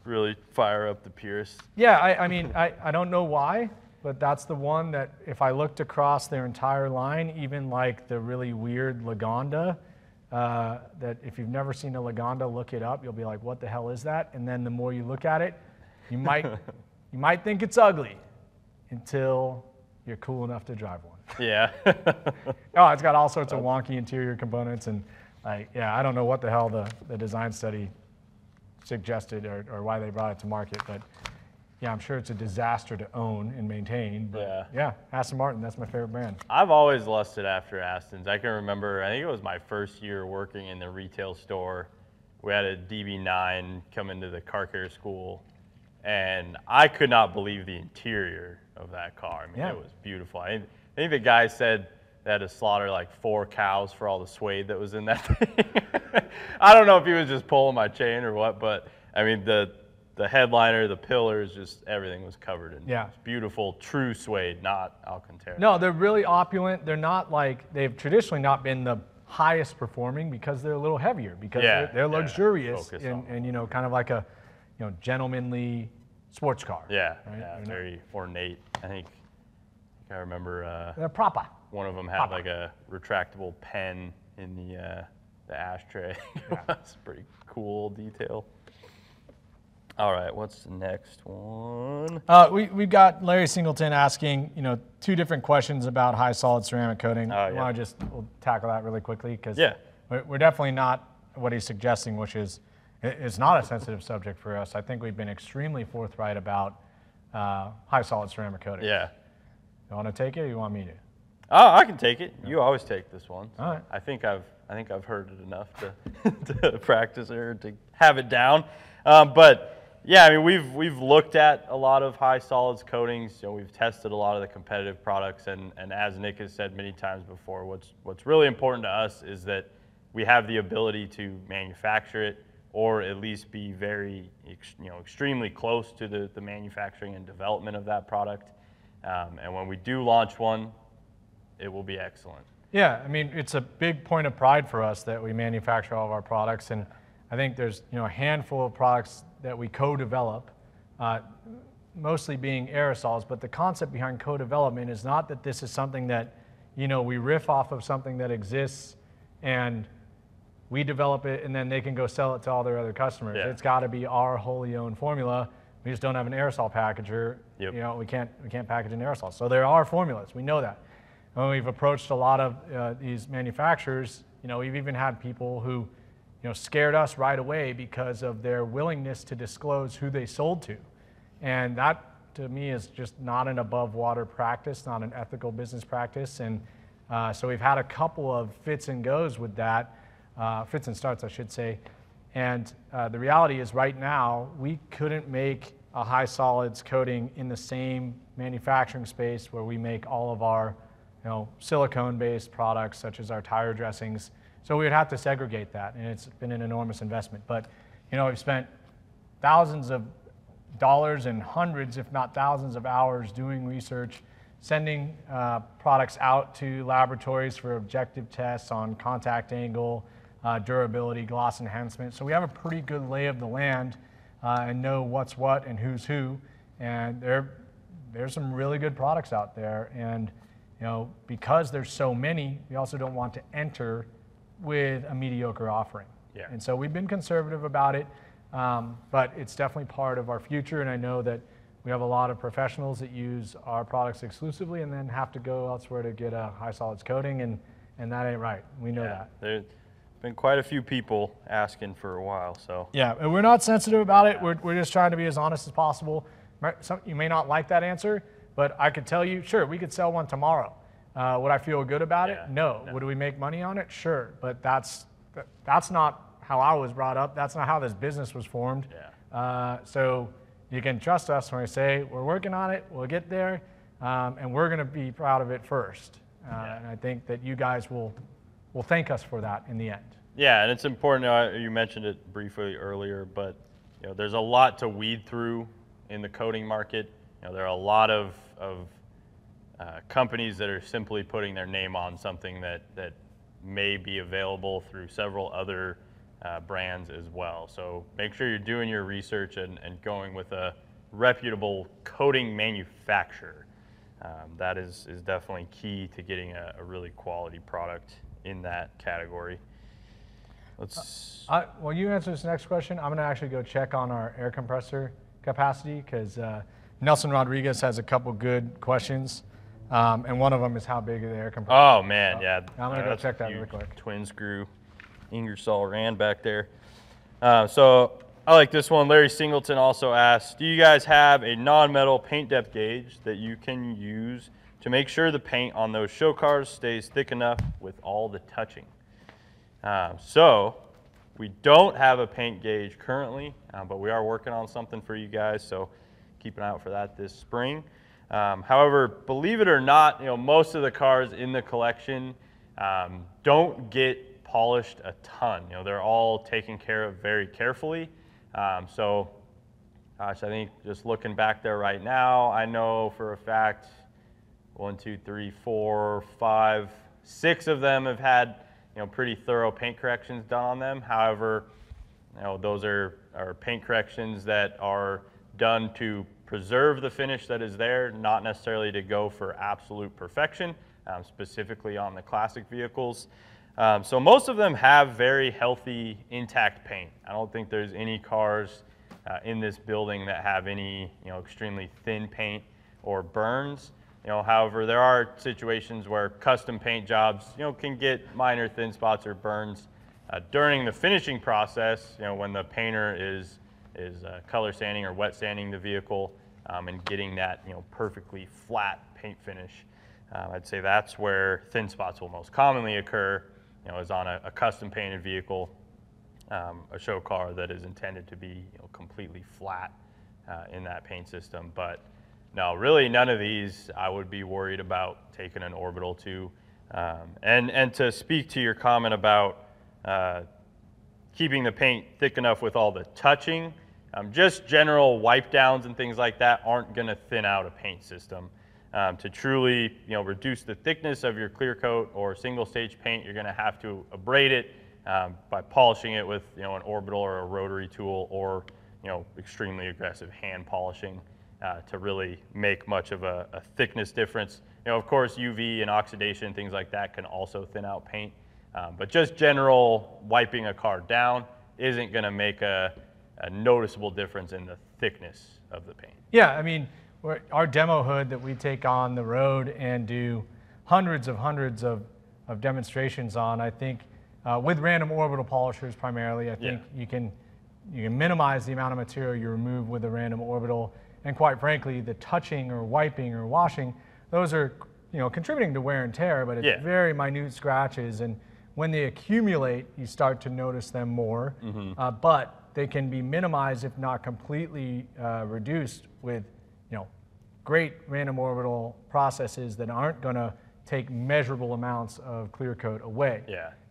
really fire up the purists. Yeah, I mean, I don't know why, but that's the one that if I looked across their entire line, even like the really weird Lagonda, that if you've never seen a Lagonda, look it up. You'll be like, what the hell is that? And then the more you look at it, you might think it's ugly until you're cool enough to drive one. Yeah. It's got all sorts of wonky interior components, and I don't know what the hell the design study suggested or why they brought it to market, but I'm sure it's a disaster to own and maintain. But Aston Martin, that's my favorite brand. I've always lusted after Astons. I can remember, I think it was my first year working in the retail store. We had a DB9 come into the car care school, and I could not believe the interior of that car. I mean, it was beautiful. I think the guy said they had to slaughter like 4 cows for all the suede that was in that thing. I don't know if he was just pulling my chain or what, but I mean, the headliner, the pillars, just everything was covered in beautiful, true suede, not Alcantara. No, they're really opulent. They're not like, they've traditionally not been the highest performing because they're a little heavier, because they're luxurious and you know, kind of like a, you know, gentlemanly sports car. Yeah, right? Very ornate. I think I remember they're proper. One of them had like a retractable pen in the ashtray. That's a pretty cool detail. All right, what's the next one? We've got Larry Singleton asking, you know, 2 different questions about high solid ceramic coating. We'll tackle that really quickly, because we're definitely not what he's suggesting, which is it's not a sensitive subject for us. I think we've been extremely forthright about high solid ceramic coating. Yeah. You want to take it, or you want me to? Oh, I can take it. You always take this one. So all right. I think I've heard it enough to practice or to have it down. But yeah, I mean, we've looked at a lot of high solids coatings. You know, we've tested a lot of the competitive products, and as Nick has said many times before, what's really important to us is that we have the ability to manufacture it, or at least be very, extremely close to the manufacturing and development of that product. And when we do launch one, it will be excellent. Yeah, I mean, it's a big point of pride for us that we manufacture all of our products, and I think there's, you know, a handful of products that we co-develop, mostly being aerosols, but the concept behind co-development is not that this is something that, you know, we riff off of something that exists and we develop it and then they can go sell it to all their other customers. Yeah. It's got to be our wholly owned formula. We just don't have an aerosol packager. Yep. You know, we can't package an aerosol. So there are formulas. We know that. And when we've approached a lot of these manufacturers, you know, we've even had people who, you know, scared us right away because of their willingness to disclose who they sold to. And that, to me, is just not an above water practice, not an ethical business practice. And so we've had a couple of fits and goes with that, fits and starts, I should say. And the reality is right now, we couldn't make a high solids coating in the same manufacturing space where we make all of our, you know, silicone-based products, such as our tire dressings. So we would have to segregate that, and it's been an enormous investment. But, you know, we've spent thousands of dollars and hundreds, if not thousands of hours doing research, sending products out to laboratories for objective tests on contact angle, durability, gloss enhancement. So we have a pretty good lay of the land and know what's what and who's who. And there's some really good products out there. And, you know, because there's so many, we also don't want to enter with a mediocre offering. Yeah. And so we've been conservative about it, but it's definitely part of our future. And I know that we have a lot of professionals that use our products exclusively and then have to go elsewhere to get a high solids coating, and that ain't right. We know that. There's been quite a few people asking for a while, so. Yeah, and we're not sensitive about it. We're just trying to be as honest as possible. You may not like that answer, but I could tell you, sure, we could sell one tomorrow. Would I feel good about it? No. Would we make money on it? Sure. But that's not how I was brought up. That's not how this business was formed. Yeah. So you can trust us when we say we're working on it, we'll get there, and we're going to be proud of it first. And I think that you guys will thank us for that in the end. Yeah, and it's important. You mentioned it briefly earlier, but you know, there's a lot to weed through in the coating market. You know, there are a lot of companies that are simply putting their name on something that may be available through several other brands as well. So make sure you're doing your research and going with a reputable coating manufacturer. That is definitely key to getting a really quality product in that category. Well, you answer this next question. I'm going to actually go check on our air compressor capacity, because Nelson Rodriguez has a couple good questions. And one of them is how big is the air compressor? Oh, man, yeah. I'm going to go check that really quick. Twin screw Ingersoll Rand back there. So I like this one. Larry Singleton also asked, do you guys have a non-metal paint depth gauge that you can use to make sure the paint on those show cars stays thick enough with all the touching? So We don't have a paint gauge currently, but we are working on something for you guys, so keep an eye out for that this spring. However, believe it or not, most of the cars in the collection don't get polished a ton. They're all taken care of very carefully. So, gosh, I think just looking back there right now, I know for a fact 1, 2, 3, 4, 5, 6 of them have had pretty thorough paint corrections done on them. However, those are paint corrections that are done to preserve the finish that is there, not necessarily to go for absolute perfection, specifically on the classic vehicles. So most of them have very healthy, intact paint. I don't think there's any cars in this building that have any extremely thin paint or burns. However, there are situations where custom paint jobs, can get minor thin spots or burns during the finishing process. When the painter is color sanding or wet sanding the vehicle and getting that perfectly flat paint finish. I'd say that's where thin spots will most commonly occur. Is on a custom painted vehicle, a show car that is intended to be completely flat in that paint system, but. No, really none of these I would be worried about taking an orbital to. And to speak to your comment about keeping the paint thick enough with all the touching, just general wipe downs and things like that aren't going to thin out a paint system. To truly reduce the thickness of your clear coat or single stage paint, you're going to have to abrade it by polishing it with an orbital or a rotary tool or extremely aggressive hand polishing. To really make much of a thickness difference. Of course, UV and oxidation, things like that can also thin out paint. But just general wiping a car down isn't going to make a noticeable difference in the thickness of the paint. Yeah, I mean, our demo hood that we take on the road and do hundreds of demonstrations on, I think, with random orbital polishers primarily, I think you can minimize the amount of material you remove with a random orbital. And quite frankly, the touching or wiping or washing, those are contributing to wear and tear, but it's very minute scratches. And when they accumulate, you start to notice them more. But they can be minimized, if not completely reduced, with great random orbital processes that aren't going to take measurable amounts of clear coat away.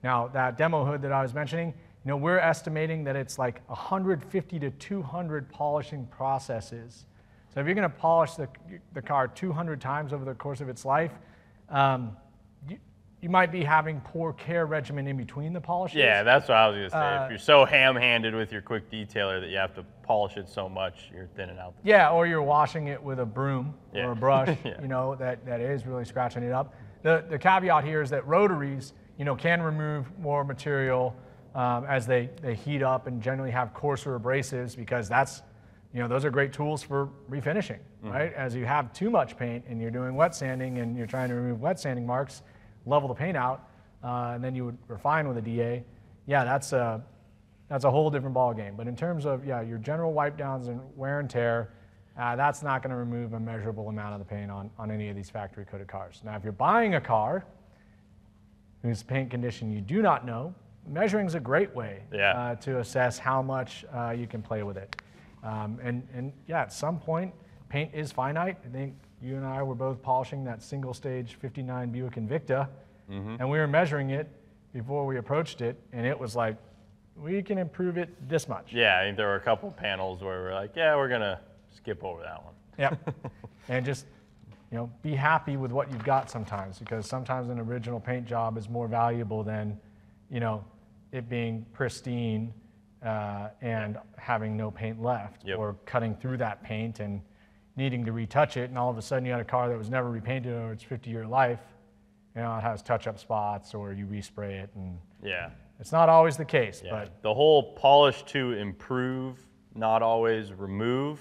Now, that demo hood that I was mentioning, we're estimating that it's like 150 to 200 polishing processes. So if you're going to polish the car 200 times over the course of its life, you might be having poor care regimen in between the polishes. Yeah, that's what I was going to say. If you're so ham-handed with your quick detailer that you have to polish it so much, you're thinning out. Or you're washing it with a broom or a brush, that is really scratching it up. The caveat here is that rotaries, can remove more material as they heat up and generally have coarser abrasives, because that's those are great tools for refinishing, right? As you have too much paint and you're doing wet sanding and you're trying to remove wet sanding marks, level the paint out, and then you would refine with a DA. Yeah, that's a whole different ball game. But in terms of your general wipe downs and wear and tear, that's not going to remove a measurable amount of the paint on any of these factory coated cars. Now, if you're buying a car whose paint condition you do not know, measuring is a great way to assess how much you can play with it. At some point, paint is finite. I think you and I were both polishing that single stage 59 Buick Invicta, and we were measuring it before we approached it, and it was like, we can improve it this much. Yeah, I think there were a couple panels where we're like, we're going to skip over that one. Yep. And just, be happy with what you've got sometimes, because sometimes an original paint job is more valuable than, it being pristine and having no paint left, or cutting through that paint and needing to retouch it, and all of a sudden you had a car that was never repainted over its 50-year life. It has touch-up spots, or you respray it, and it's not always the case. But the whole polish to improve, not always remove,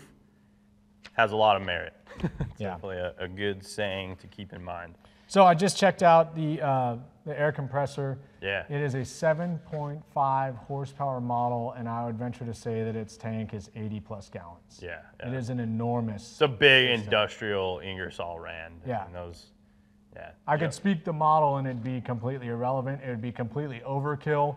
has a lot of merit. It's definitely a good saying to keep in mind. So I just checked out the air compressor. Yeah. It is a 7.5 horsepower model, and I would venture to say that its tank is 80 plus gallons. Yeah. It is an enormous. It's a big industrial Ingersoll Rand. Yeah. And those, I could speak the model and it'd be completely irrelevant. It would be completely overkill.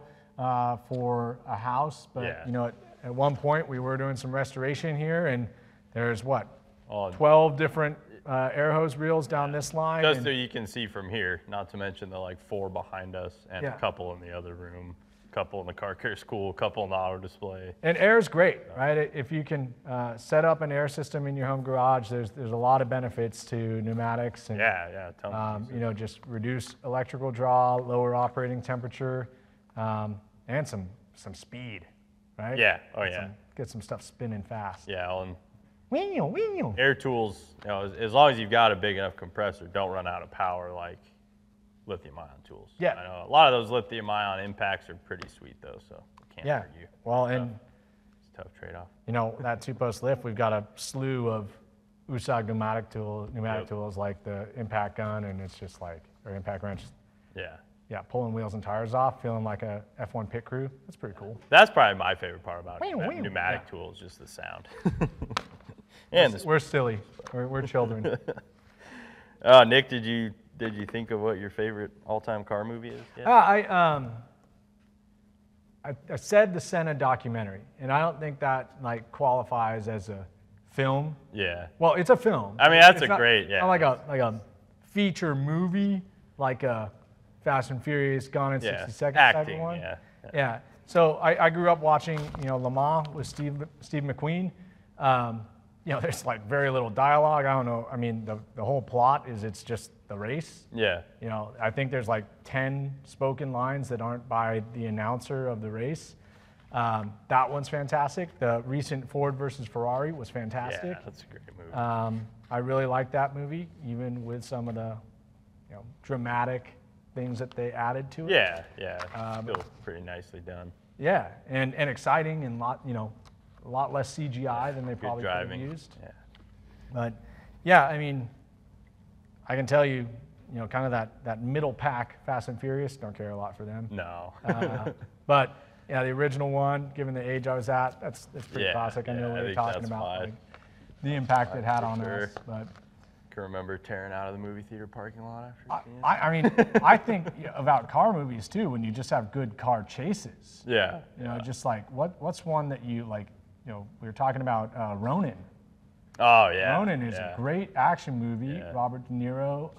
for a house, but Yeah. you know, at one point we were doing some restoration here, and there's what, Oh, 12 different air hose reels down this line. just and, so you can see from here, not to mention the like 4 behind us and Yeah. a couple in the other room, a couple in the car care school, a couple in the auto display. and air is great, right? If you can set up an air system in your home garage, there's a lot of benefits to pneumatics and Yeah, tons of you know, just reduce electrical draw, lower operating temperature, and some speed, right? Yeah, oh yeah. Get some stuff spinning fast. Yeah, and Wheel. air tools, you know, as long as you've got a big enough compressor, don't run out of power like lithium-ion tools. Yeah. I know a lot of those lithium-ion impacts are pretty sweet though, so can't Yeah. hurt you. Well, and It's a tough trade-off. you know, that 2-post lift, we've got a slew of USAG pneumatic Yep. tools like the impact gun, and it's just like, or impact wrench. Yeah. Yeah, pulling wheels and tires off, feeling like a F1 pit crew. That's pretty cool. That's probably my favorite part about Wheel, wheel. pneumatic Yeah. tools, just the sound. And the We're silly. We're children. Nick, did you think of what your favorite all-time car movie is? yet? I said the Senna documentary, and I don't think that like qualifies as a film. Yeah. Well, it's a film. I mean, that's It's a not- great, yeah. Not like a feature movie, like a Fast and Furious Gone in 60 Seconds type Acting, of one. yeah. Yeah. So I grew up watching, you know, Le Mans with Steve McQueen. You know, there's like very little dialogue. I don't know. I mean, the whole plot is it's just the race. Yeah. You know, I think there's like 10 spoken lines that aren't by the announcer of the race. That one's fantastic. The recent Ford versus Ferrari was fantastic. Yeah, that's a great movie. I really like that movie, even with some of the, you know, dramatic things that they added to it. Yeah. Still pretty nicely done. Yeah, and exciting and a lot less CGI than they Good probably could have driving. used. Yeah. But yeah, I mean, I can tell you, you know, kind of that middle pack Fast and Furious, don't care a lot for them. No. But yeah, the original one, given the age I was at, that's pretty Yeah, classic. I know yeah, what I you're think talking that's about, fine. like, the impact it had For on sure. us. But Can remember tearing out of the movie theater parking lot after seeing it. I mean, I think about car movies too, when you just have good car chases. Yeah. You know, just like what's one that you like, you know, we were talking about Ronin. Oh yeah. Ronin is a great action movie, Yeah. Robert De Niro,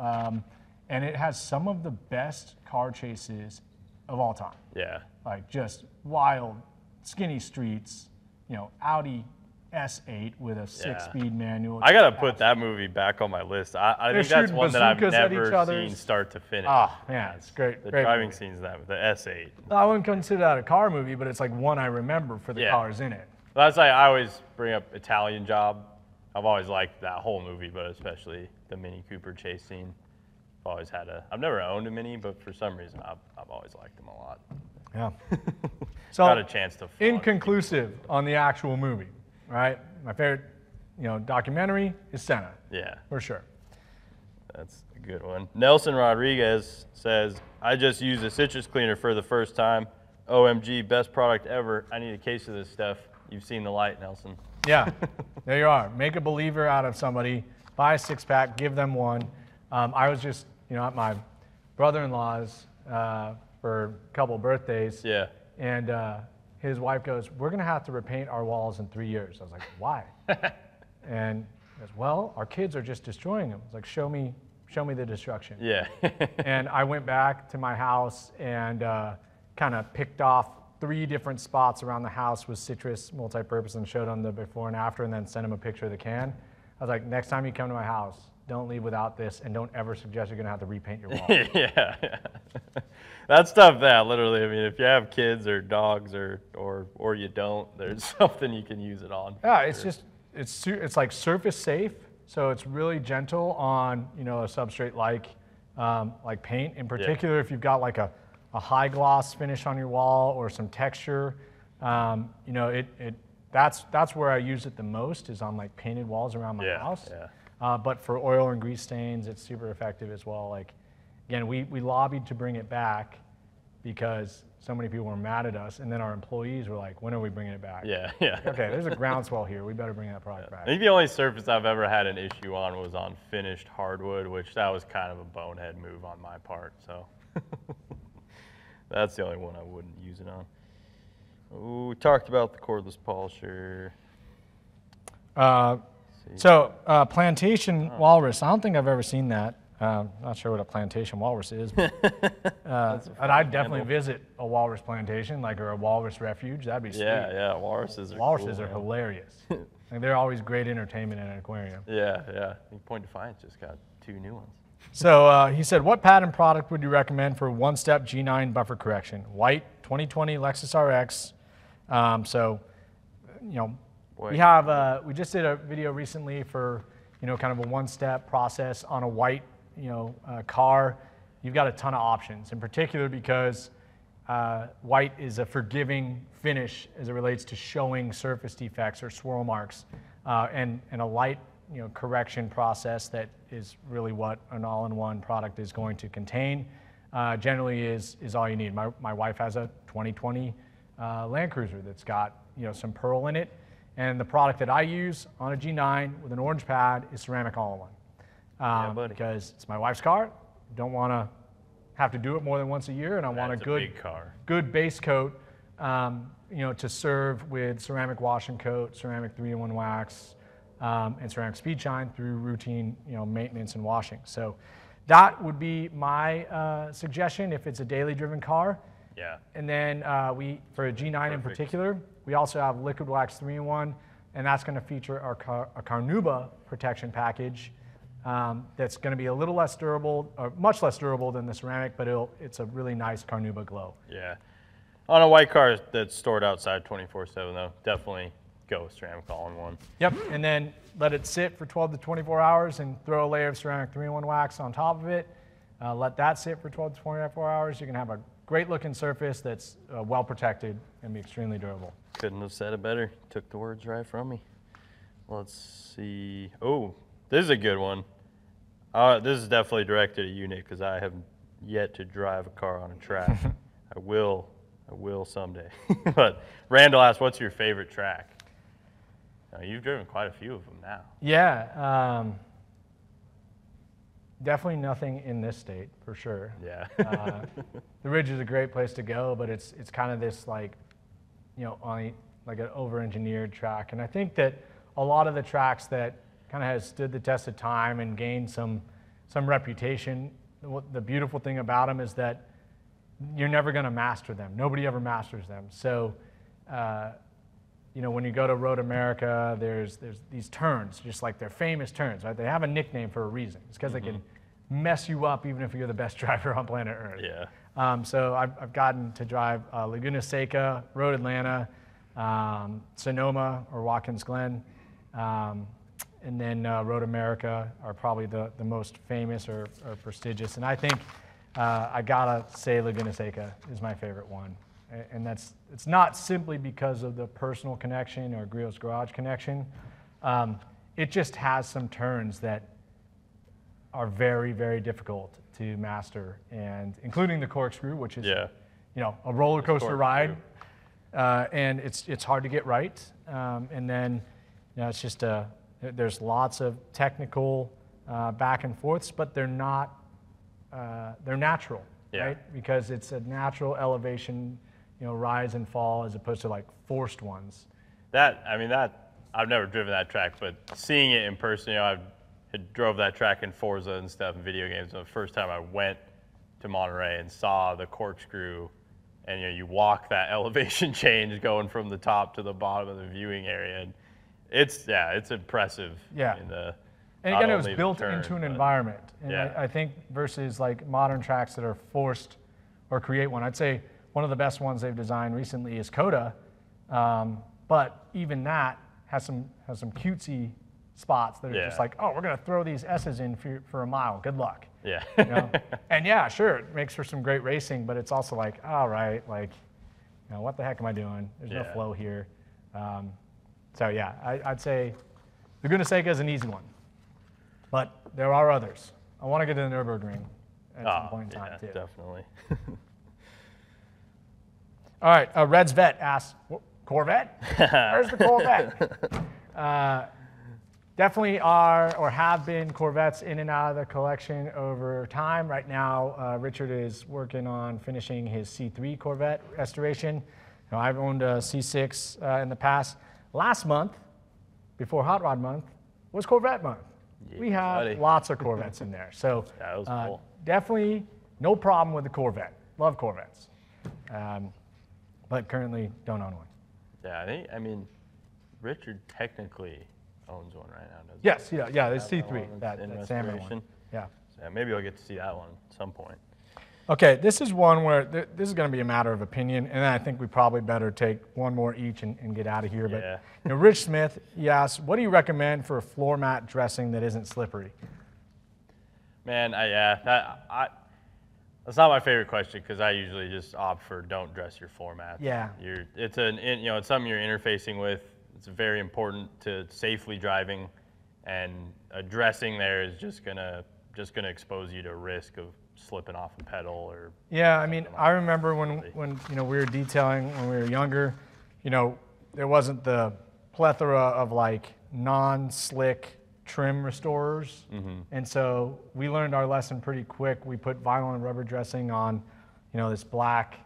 and it has some of the best car chases of all time. Yeah. Like just wild, skinny streets, you know, Audi S8 with a 6-speed manual. I gotta put that movie back on my list. I They're think that's shooting one that I've bazookas at each never other's. seen start to finish. Ah, yeah, it's great. The great driving movie. scenes that the S8. I wouldn't consider that a car movie, but it's like one I remember for the Yeah. cars in it. That's like I always bring up Italian Job. I've always liked that whole movie, but especially the Mini Cooper chase scene. I've never owned a Mini, but for some reason I've always liked them a lot. Yeah. So Got a chance to. flaunt. inconclusive on the actual movie, right? My favorite, you know, documentary is Senna, Yeah, for sure. that's a good one. Nelson Rodriguez says, "I just used a citrus cleaner for the first time. OMG, best product ever. I need a case of this stuff. You've seen the light, Nelson." Yeah, there you are. Make a believer out of somebody. Buy a 6-pack, give them one. I was just, you know, at my brother-in-law's for a couple birthdays. Yeah. And his wife goes, "We're going to have to repaint our walls in 3 years." I was like, "Why?" And he goes, "Well, our kids are just destroying them." I was like, show me the destruction. Yeah. And I went back to my house and kind of picked off 3 different spots around the house with citrus multi-purpose and showed them the before and after, and then sent him a picture of the can. I was like, "Next time you come to my house, don't leave without this, and don't ever suggest you're going to have to repaint your wall." yeah. That's stuff that literally, I mean, if you have kids or dogs or you don't, there's something you can use it on. Yeah, it's just it's like surface safe, so it's really gentle on, you know, a substrate like paint. In particular, if you've got like a high gloss finish on your wall or some texture, you know, that's where I use it the most, is on like painted walls around my house. Yeah. But for oil and grease stains, it's super effective as well. Like, again, we lobbied to bring it back because so many people were mad at us, and then our employees were like, "When are we bringing it back?" Yeah. Okay, there's a groundswell here. We better bring that product I back. think the only surface I've ever had an issue on was on finished hardwood, which that was kind of a bonehead move on my part. So That's the only one I wouldn't use it on. Ooh, we talked about the cordless polisher. Plantation walrus. I don't think I've ever seen that. Not sure what a plantation walrus is. But, and I'd definitely visit a walrus plantation, or a walrus refuge. That'd be sweet. Yeah. Walruses are hilarious. They're always great entertainment in an aquarium. Yeah. I think Point Defiance just got 2 new ones. So he said, what patent product would you recommend for one-step G9 buffer correction? White, 2020 Lexus RX. We just did a video recently for, kind of a one-step process on a white, car. You've got a ton of options, in particular because white is a forgiving finish as it relates to showing surface defects or swirl marks, and a light, correction process that is really what an all-in-one product is going to contain. Generally is all you need. My wife has a 2020 Land Cruiser that's got some pearl in it, and the product that I use on a G9 with an orange pad is ceramic all-in-one. Because it's my wife's car. Don't want to have to do it more than once a year, and I want a good base coat, to serve with ceramic wash and coat, ceramic 3-in-1 wax, and ceramic speed shine through routine, maintenance and washing. So that would be my suggestion if it's a daily driven car. Yeah. And then for a G9 in particular, we also have liquid wax 3-in-1, and that's going to feature our Carnauba protection package. That's going to be a little less durable, or much less durable than the ceramic, but it's a really nice Carnauba glow. Yeah. On a white car that's stored outside 24/7, though, definitely go ceramic all-in-one. Yep, and then let it sit for 12 to 24 hours and throw a layer of ceramic 3-in-1 wax on top of it. Let that sit for 12 to 24 hours. You can have a great looking surface that's well protected and be extremely durable. Couldn't have said it better. Took the words right from me. Let's see. Oh, this is a good one. This is definitely directed at you, Nick, because I have yet to drive a car on a track. I will someday. But Randall asked, what's your favorite track? You've driven quite a few of them now. Yeah, definitely nothing in this state, for sure. Yeah. The Ridge is a great place to go, but it's kind of this only like an over-engineered track. And I think that a lot of the tracks that kind of has stood the test of time and gained some reputation, the beautiful thing about them is that you're never going to master them. Nobody ever masters them. So, when you go to Road America, there's these turns, just like they're famous turns, right? They have a nickname for a reason. It's because they can mess you up even if you're the best driver on planet Earth. Yeah. So I've gotten to drive Laguna Seca, Road Atlanta, Sonoma or Watkins Glen, and then Road America are probably the most famous or prestigious. And I think I gotta say Laguna Seca is my favorite one. And it's not simply because of the personal connection or Griot's Garage connection. It just has some turns that are very, very difficult to master, and including the corkscrew, which is a roller coaster ride, and it's hard to get right. And then it's just there's lots of technical back and forths, but they're not they're natural, right? Because it's a natural elevation, rise and fall as opposed to like forced ones. I've never driven that track, but seeing it in person, I had drove that track in Forza and stuff in video games. The first time I went to Monterey and saw the corkscrew, and you walk that elevation change going from the top to the bottom of the viewing area, and it's impressive. Yeah. And again, it was built into an environment. And I think versus like modern tracks that are forced or create one, I'd say one of the best ones they've designed recently is Coda, but even that has some cutesy spots that are just like, oh, we're gonna throw these S's in for a mile. Good luck. Yeah. And yeah, sure, it makes for some great racing, but it's also like, all right, what the heck am I doing? There's no flow here. So yeah, I'd say Laguna Seca is an easy one, but there are others. I want to get to the Nürburgring at some point in time too. Definitely. All right, Red's Vet asks, Corvette? Where's the Corvette? definitely are or have been Corvettes in and out of the collection over time. Right now, Richard is working on finishing his C3 Corvette restoration. I've owned a C6 in the past. Last month, before Hot Rod Month, was Corvette Month. Yeah, we have lots of Corvettes in there. So that was cool. Definitely no problem with the Corvette. Love Corvettes. But currently don't own one. Yeah, I mean, Richard technically owns one right now, doesn't he? Yes, yeah, there's C3, that salmon restoration? one. Yeah. So maybe I'll get to see that one at some point. Okay, this is one where this is going to be a matter of opinion, and I think we probably better take one more each and get out of here. Yeah. But Rich Smith, he asks, what do you recommend for a floor mat dressing that isn't slippery? Man, that's not my favorite question because I usually just opt for don't dress your floor mats. Yeah. It's something you're interfacing with. It's very important to safely driving, and a dressing there is just gonna expose you to risk of slipping off a pedal or. Yeah, I mean, I remember when we were detailing when we were younger, there wasn't the plethora of like non-slick trim restorers, and so we learned our lesson pretty quick. We put vinyl and rubber dressing on, this black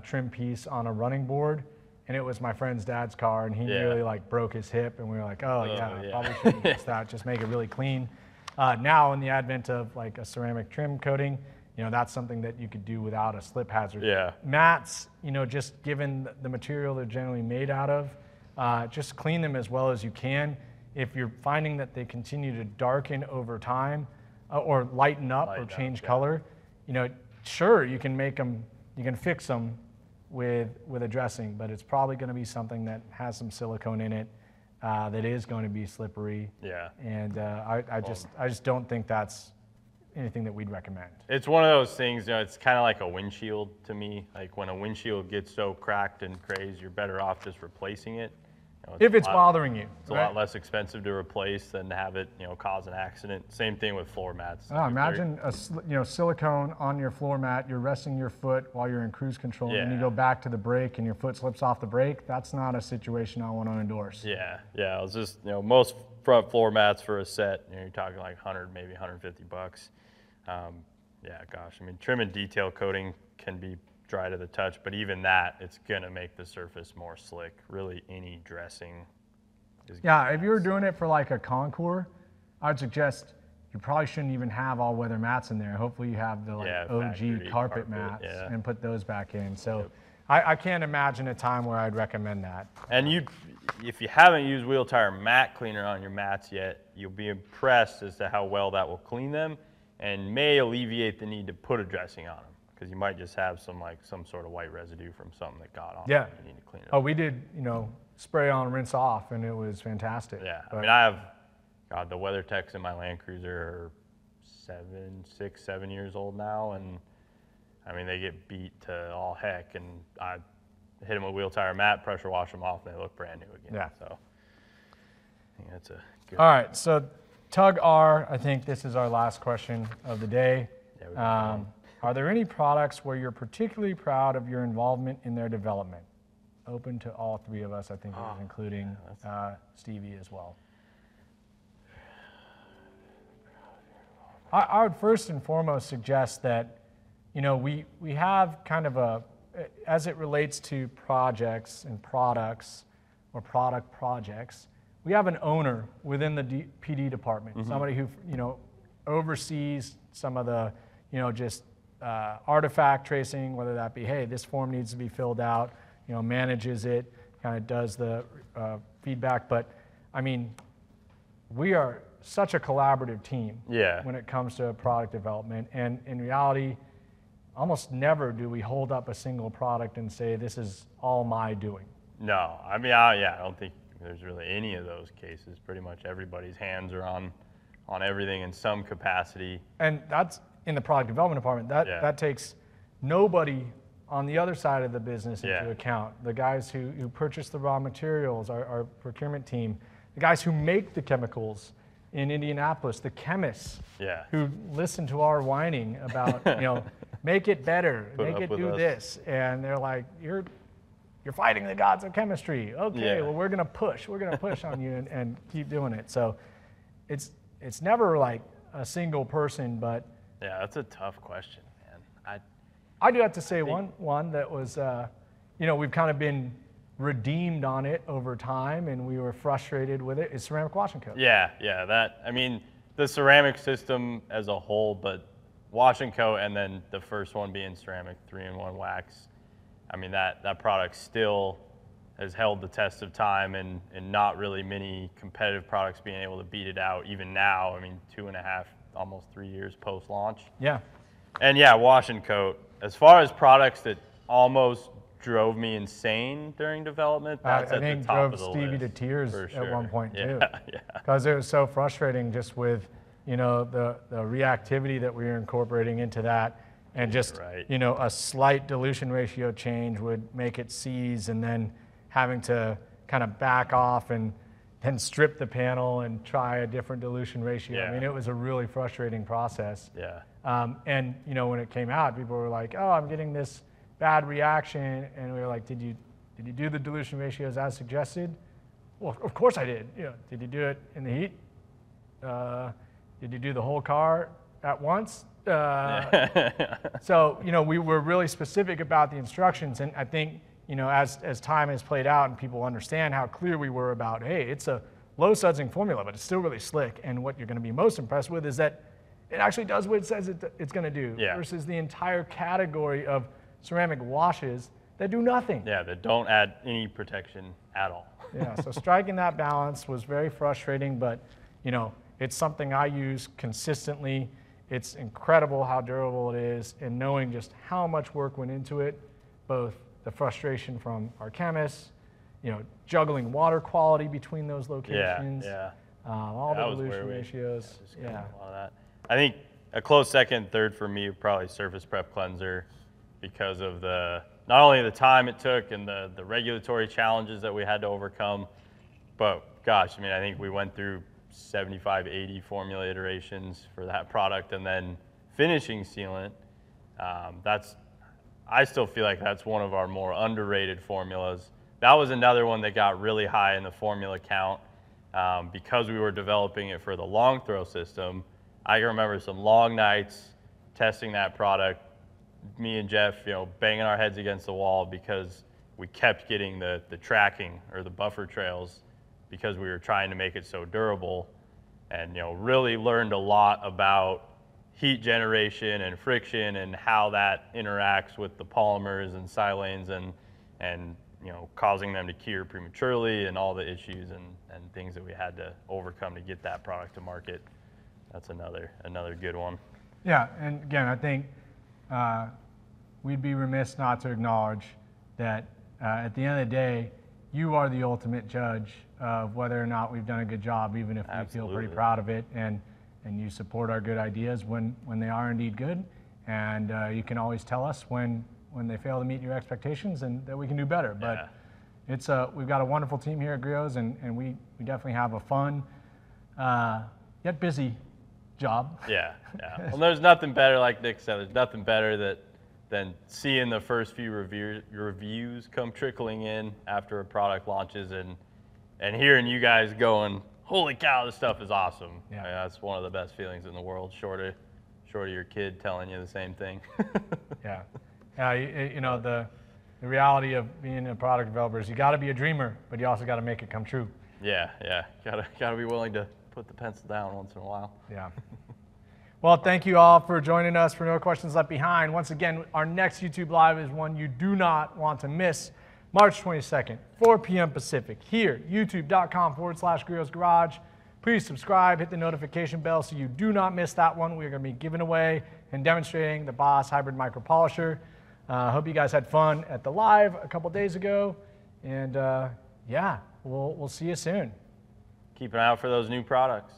trim piece on a running board, and it was my friend's dad's car, and he nearly like broke his hip, and we were like, probably shouldn't use that. Just make it really clean. Now, in the advent of like a ceramic trim coating, that's something that you could do without a slip hazard. Yeah. Mats, just given the material they're generally made out of, just clean them as well as you can. If you're finding that they continue to darken over time or lighten up or change color, sure, you can make them, you can fix them with a dressing, but it's probably going to be something that has some silicone in it. That is going to be slippery. Yeah. And I just don't think that's anything that we'd recommend. It's one of those things, it's kind of like a windshield to me. Like when a windshield gets so cracked and crazed, you're better off just replacing it. If it's bothering you. It's a lot less expensive to replace than to have it, cause an accident. Same thing with floor mats. Imagine silicone on your floor mat. You're resting your foot while you're in cruise control, and you go back to the brake, and your foot slips off the brake. That's not a situation I want to endorse. Yeah. It was just most front floor mats for a set. You're talking like 100, maybe 150 bucks. Gosh. I mean, trim and detail coating can be dry to the touch, but even that, it's gonna make the surface more slick. Really, any dressing is if you were doing it for like a concours, I'd suggest you probably shouldn't even have all-weather mats in there. Hopefully you have the OG carpet mats and put those back in. So I can't imagine a time where I'd recommend that. And if you haven't used wheel tire mat cleaner on your mats yet, you'll be impressed as to how well that will clean them and may alleviate the need to put a dressing on them. Because you might just have some sort of white residue from something that got on. Yeah. You need to clean it up. Oh, we did, spray on, rinse off, and it was fantastic. Yeah. I mean, I have, the WeatherTechs in my Land Cruiser are 6, 7 years old now, and I mean, they get beat to all heck, and I hit them with wheel tire mat, pressure wash them off, and they look brand new again. Yeah. So I think that's a good. All right. So Tug R, I think this is our last question of the day. Yeah, are there any products where you're particularly proud of your involvement in their development? Open to all three of us, I think, including Stevie as well. I would first and foremost suggest that, we have kind of as it relates to projects and products or product projects, we have an owner within the PD department, somebody who, oversees some of the, just artifact tracing, whether that be, hey, this form needs to be filled out, manages it, kind of does the feedback. But I mean, we are such a collaborative team when it comes to product development. And in reality, almost never do we hold up a single product and say, this is all my doing. No, I mean, I don't think there's really any of those cases. Pretty much everybody's hands are on everything in some capacity. And that's in the product development department. That takes nobody on the other side of the business into account. The guys who purchase the raw materials, our procurement team, the guys who make the chemicals in Indianapolis, the chemists who listen to our whining about, make it better, make it do this. And they're like, you're fighting the gods of chemistry. Okay, well, we're gonna push on you and keep doing it. So it's never like a single person, but Yeah, that's a tough question, man. I do have to say one that was, we've kind of been redeemed on it over time, and we were frustrated with it, is ceramic wash and coat. Yeah, I mean, the ceramic system as a whole, but wash and coat, and then the first one being ceramic 3-in-1 wax. I mean, that product still has held the test of time, and not really many competitive products being able to beat it out even now. I mean, 2.5, almost 3 years post-launch. Yeah. And yeah, wash and coat. As far as products that almost drove me insane during development, that's I at think the top of the drove Stevie list, to tears for at sure. one point too. Yeah. Because it was so frustrating just with, the reactivity that we were incorporating into that, and just, Right. A slight dilution ratio change would make it seize, and then having to kind of back off and then strip the panel and try a different dilution ratio. Yeah. I mean, it was a really frustrating process. Yeah. And when it came out, people were like, "Oh, I'm getting this bad reaction," and we were like, "Did you do the dilution ratios as suggested?" Well, of course I did. Did you do it in the heat? Did you do the whole car at once? So we were really specific about the instructions, and I think as time has played out and people understand how clear we were about, hey, it's a low sudsing formula, but it's still really slick, and what you're going to be most impressed with is that it actually does what it says it's going to do, Yeah. versus the entire category of ceramic washes that do nothing. Yeah, that don't add any protection at all. Yeah, so striking that balance was very frustrating, but it's something I use consistently. It's incredible how durable it is, and knowing just how much work went into it, both the frustration from our chemists, juggling water quality between those locations, Yeah. all That the was where dilution we ratios. just got a lot of that. I think a close second, third for me would probably surface prep cleanser, because of not only the time it took and the regulatory challenges that we had to overcome, but gosh, I mean, I think we went through 75, 80 formula iterations for that product, and then finishing sealant. I still feel like that's one of our more underrated formulas. That was another one that got really high in the formula count, because we were developing it for the long throw system. I can remember some long nights testing that product, me and Jeff, banging our heads against the wall because we kept getting the tracking or the buffer trails, because we were trying to make it so durable, and really learned a lot about heat generation and friction and how that interacts with the polymers and silanes and causing them to cure prematurely, and all the issues and things that we had to overcome to get that product to market. That's another good one. Yeah, and again, I think we'd be remiss not to acknowledge that at the end of the day, you are the ultimate judge of whether or not we've done a good job, even if we feel pretty proud of it, and you support our good ideas when they are indeed good, and you can always tell us when they fail to meet your expectations, and that we can do better. But we've got a wonderful team here at Griot's, and we definitely have a fun yet busy job. Yeah. Well, there's nothing better, like Nick said, there's nothing better than seeing the first few reviews come trickling in after a product launches, and hearing you guys going, holy cow, this stuff is awesome. Yeah. I mean, that's one of the best feelings in the world, short of your kid telling you the same thing. Yeah. The reality of being a product developer is you got to be a dreamer, but you also got to make it come true. Yeah. Gotta be willing to put the pencil down once in a while. Yeah. Well, thank you all for joining us for No Questions Left Behind. Once again, our next YouTube Live is one you do not want to miss. March 22nd, 4 p.m. Pacific, here, youtube.com/Griot's Garage. Please subscribe, hit the notification bell so you do not miss that one. We're going to be giving away and demonstrating the Boss Hybrid Micro Polisher. Hope you guys had fun at the live a couple days ago. And we'll see you soon. Keep an eye out for those new products.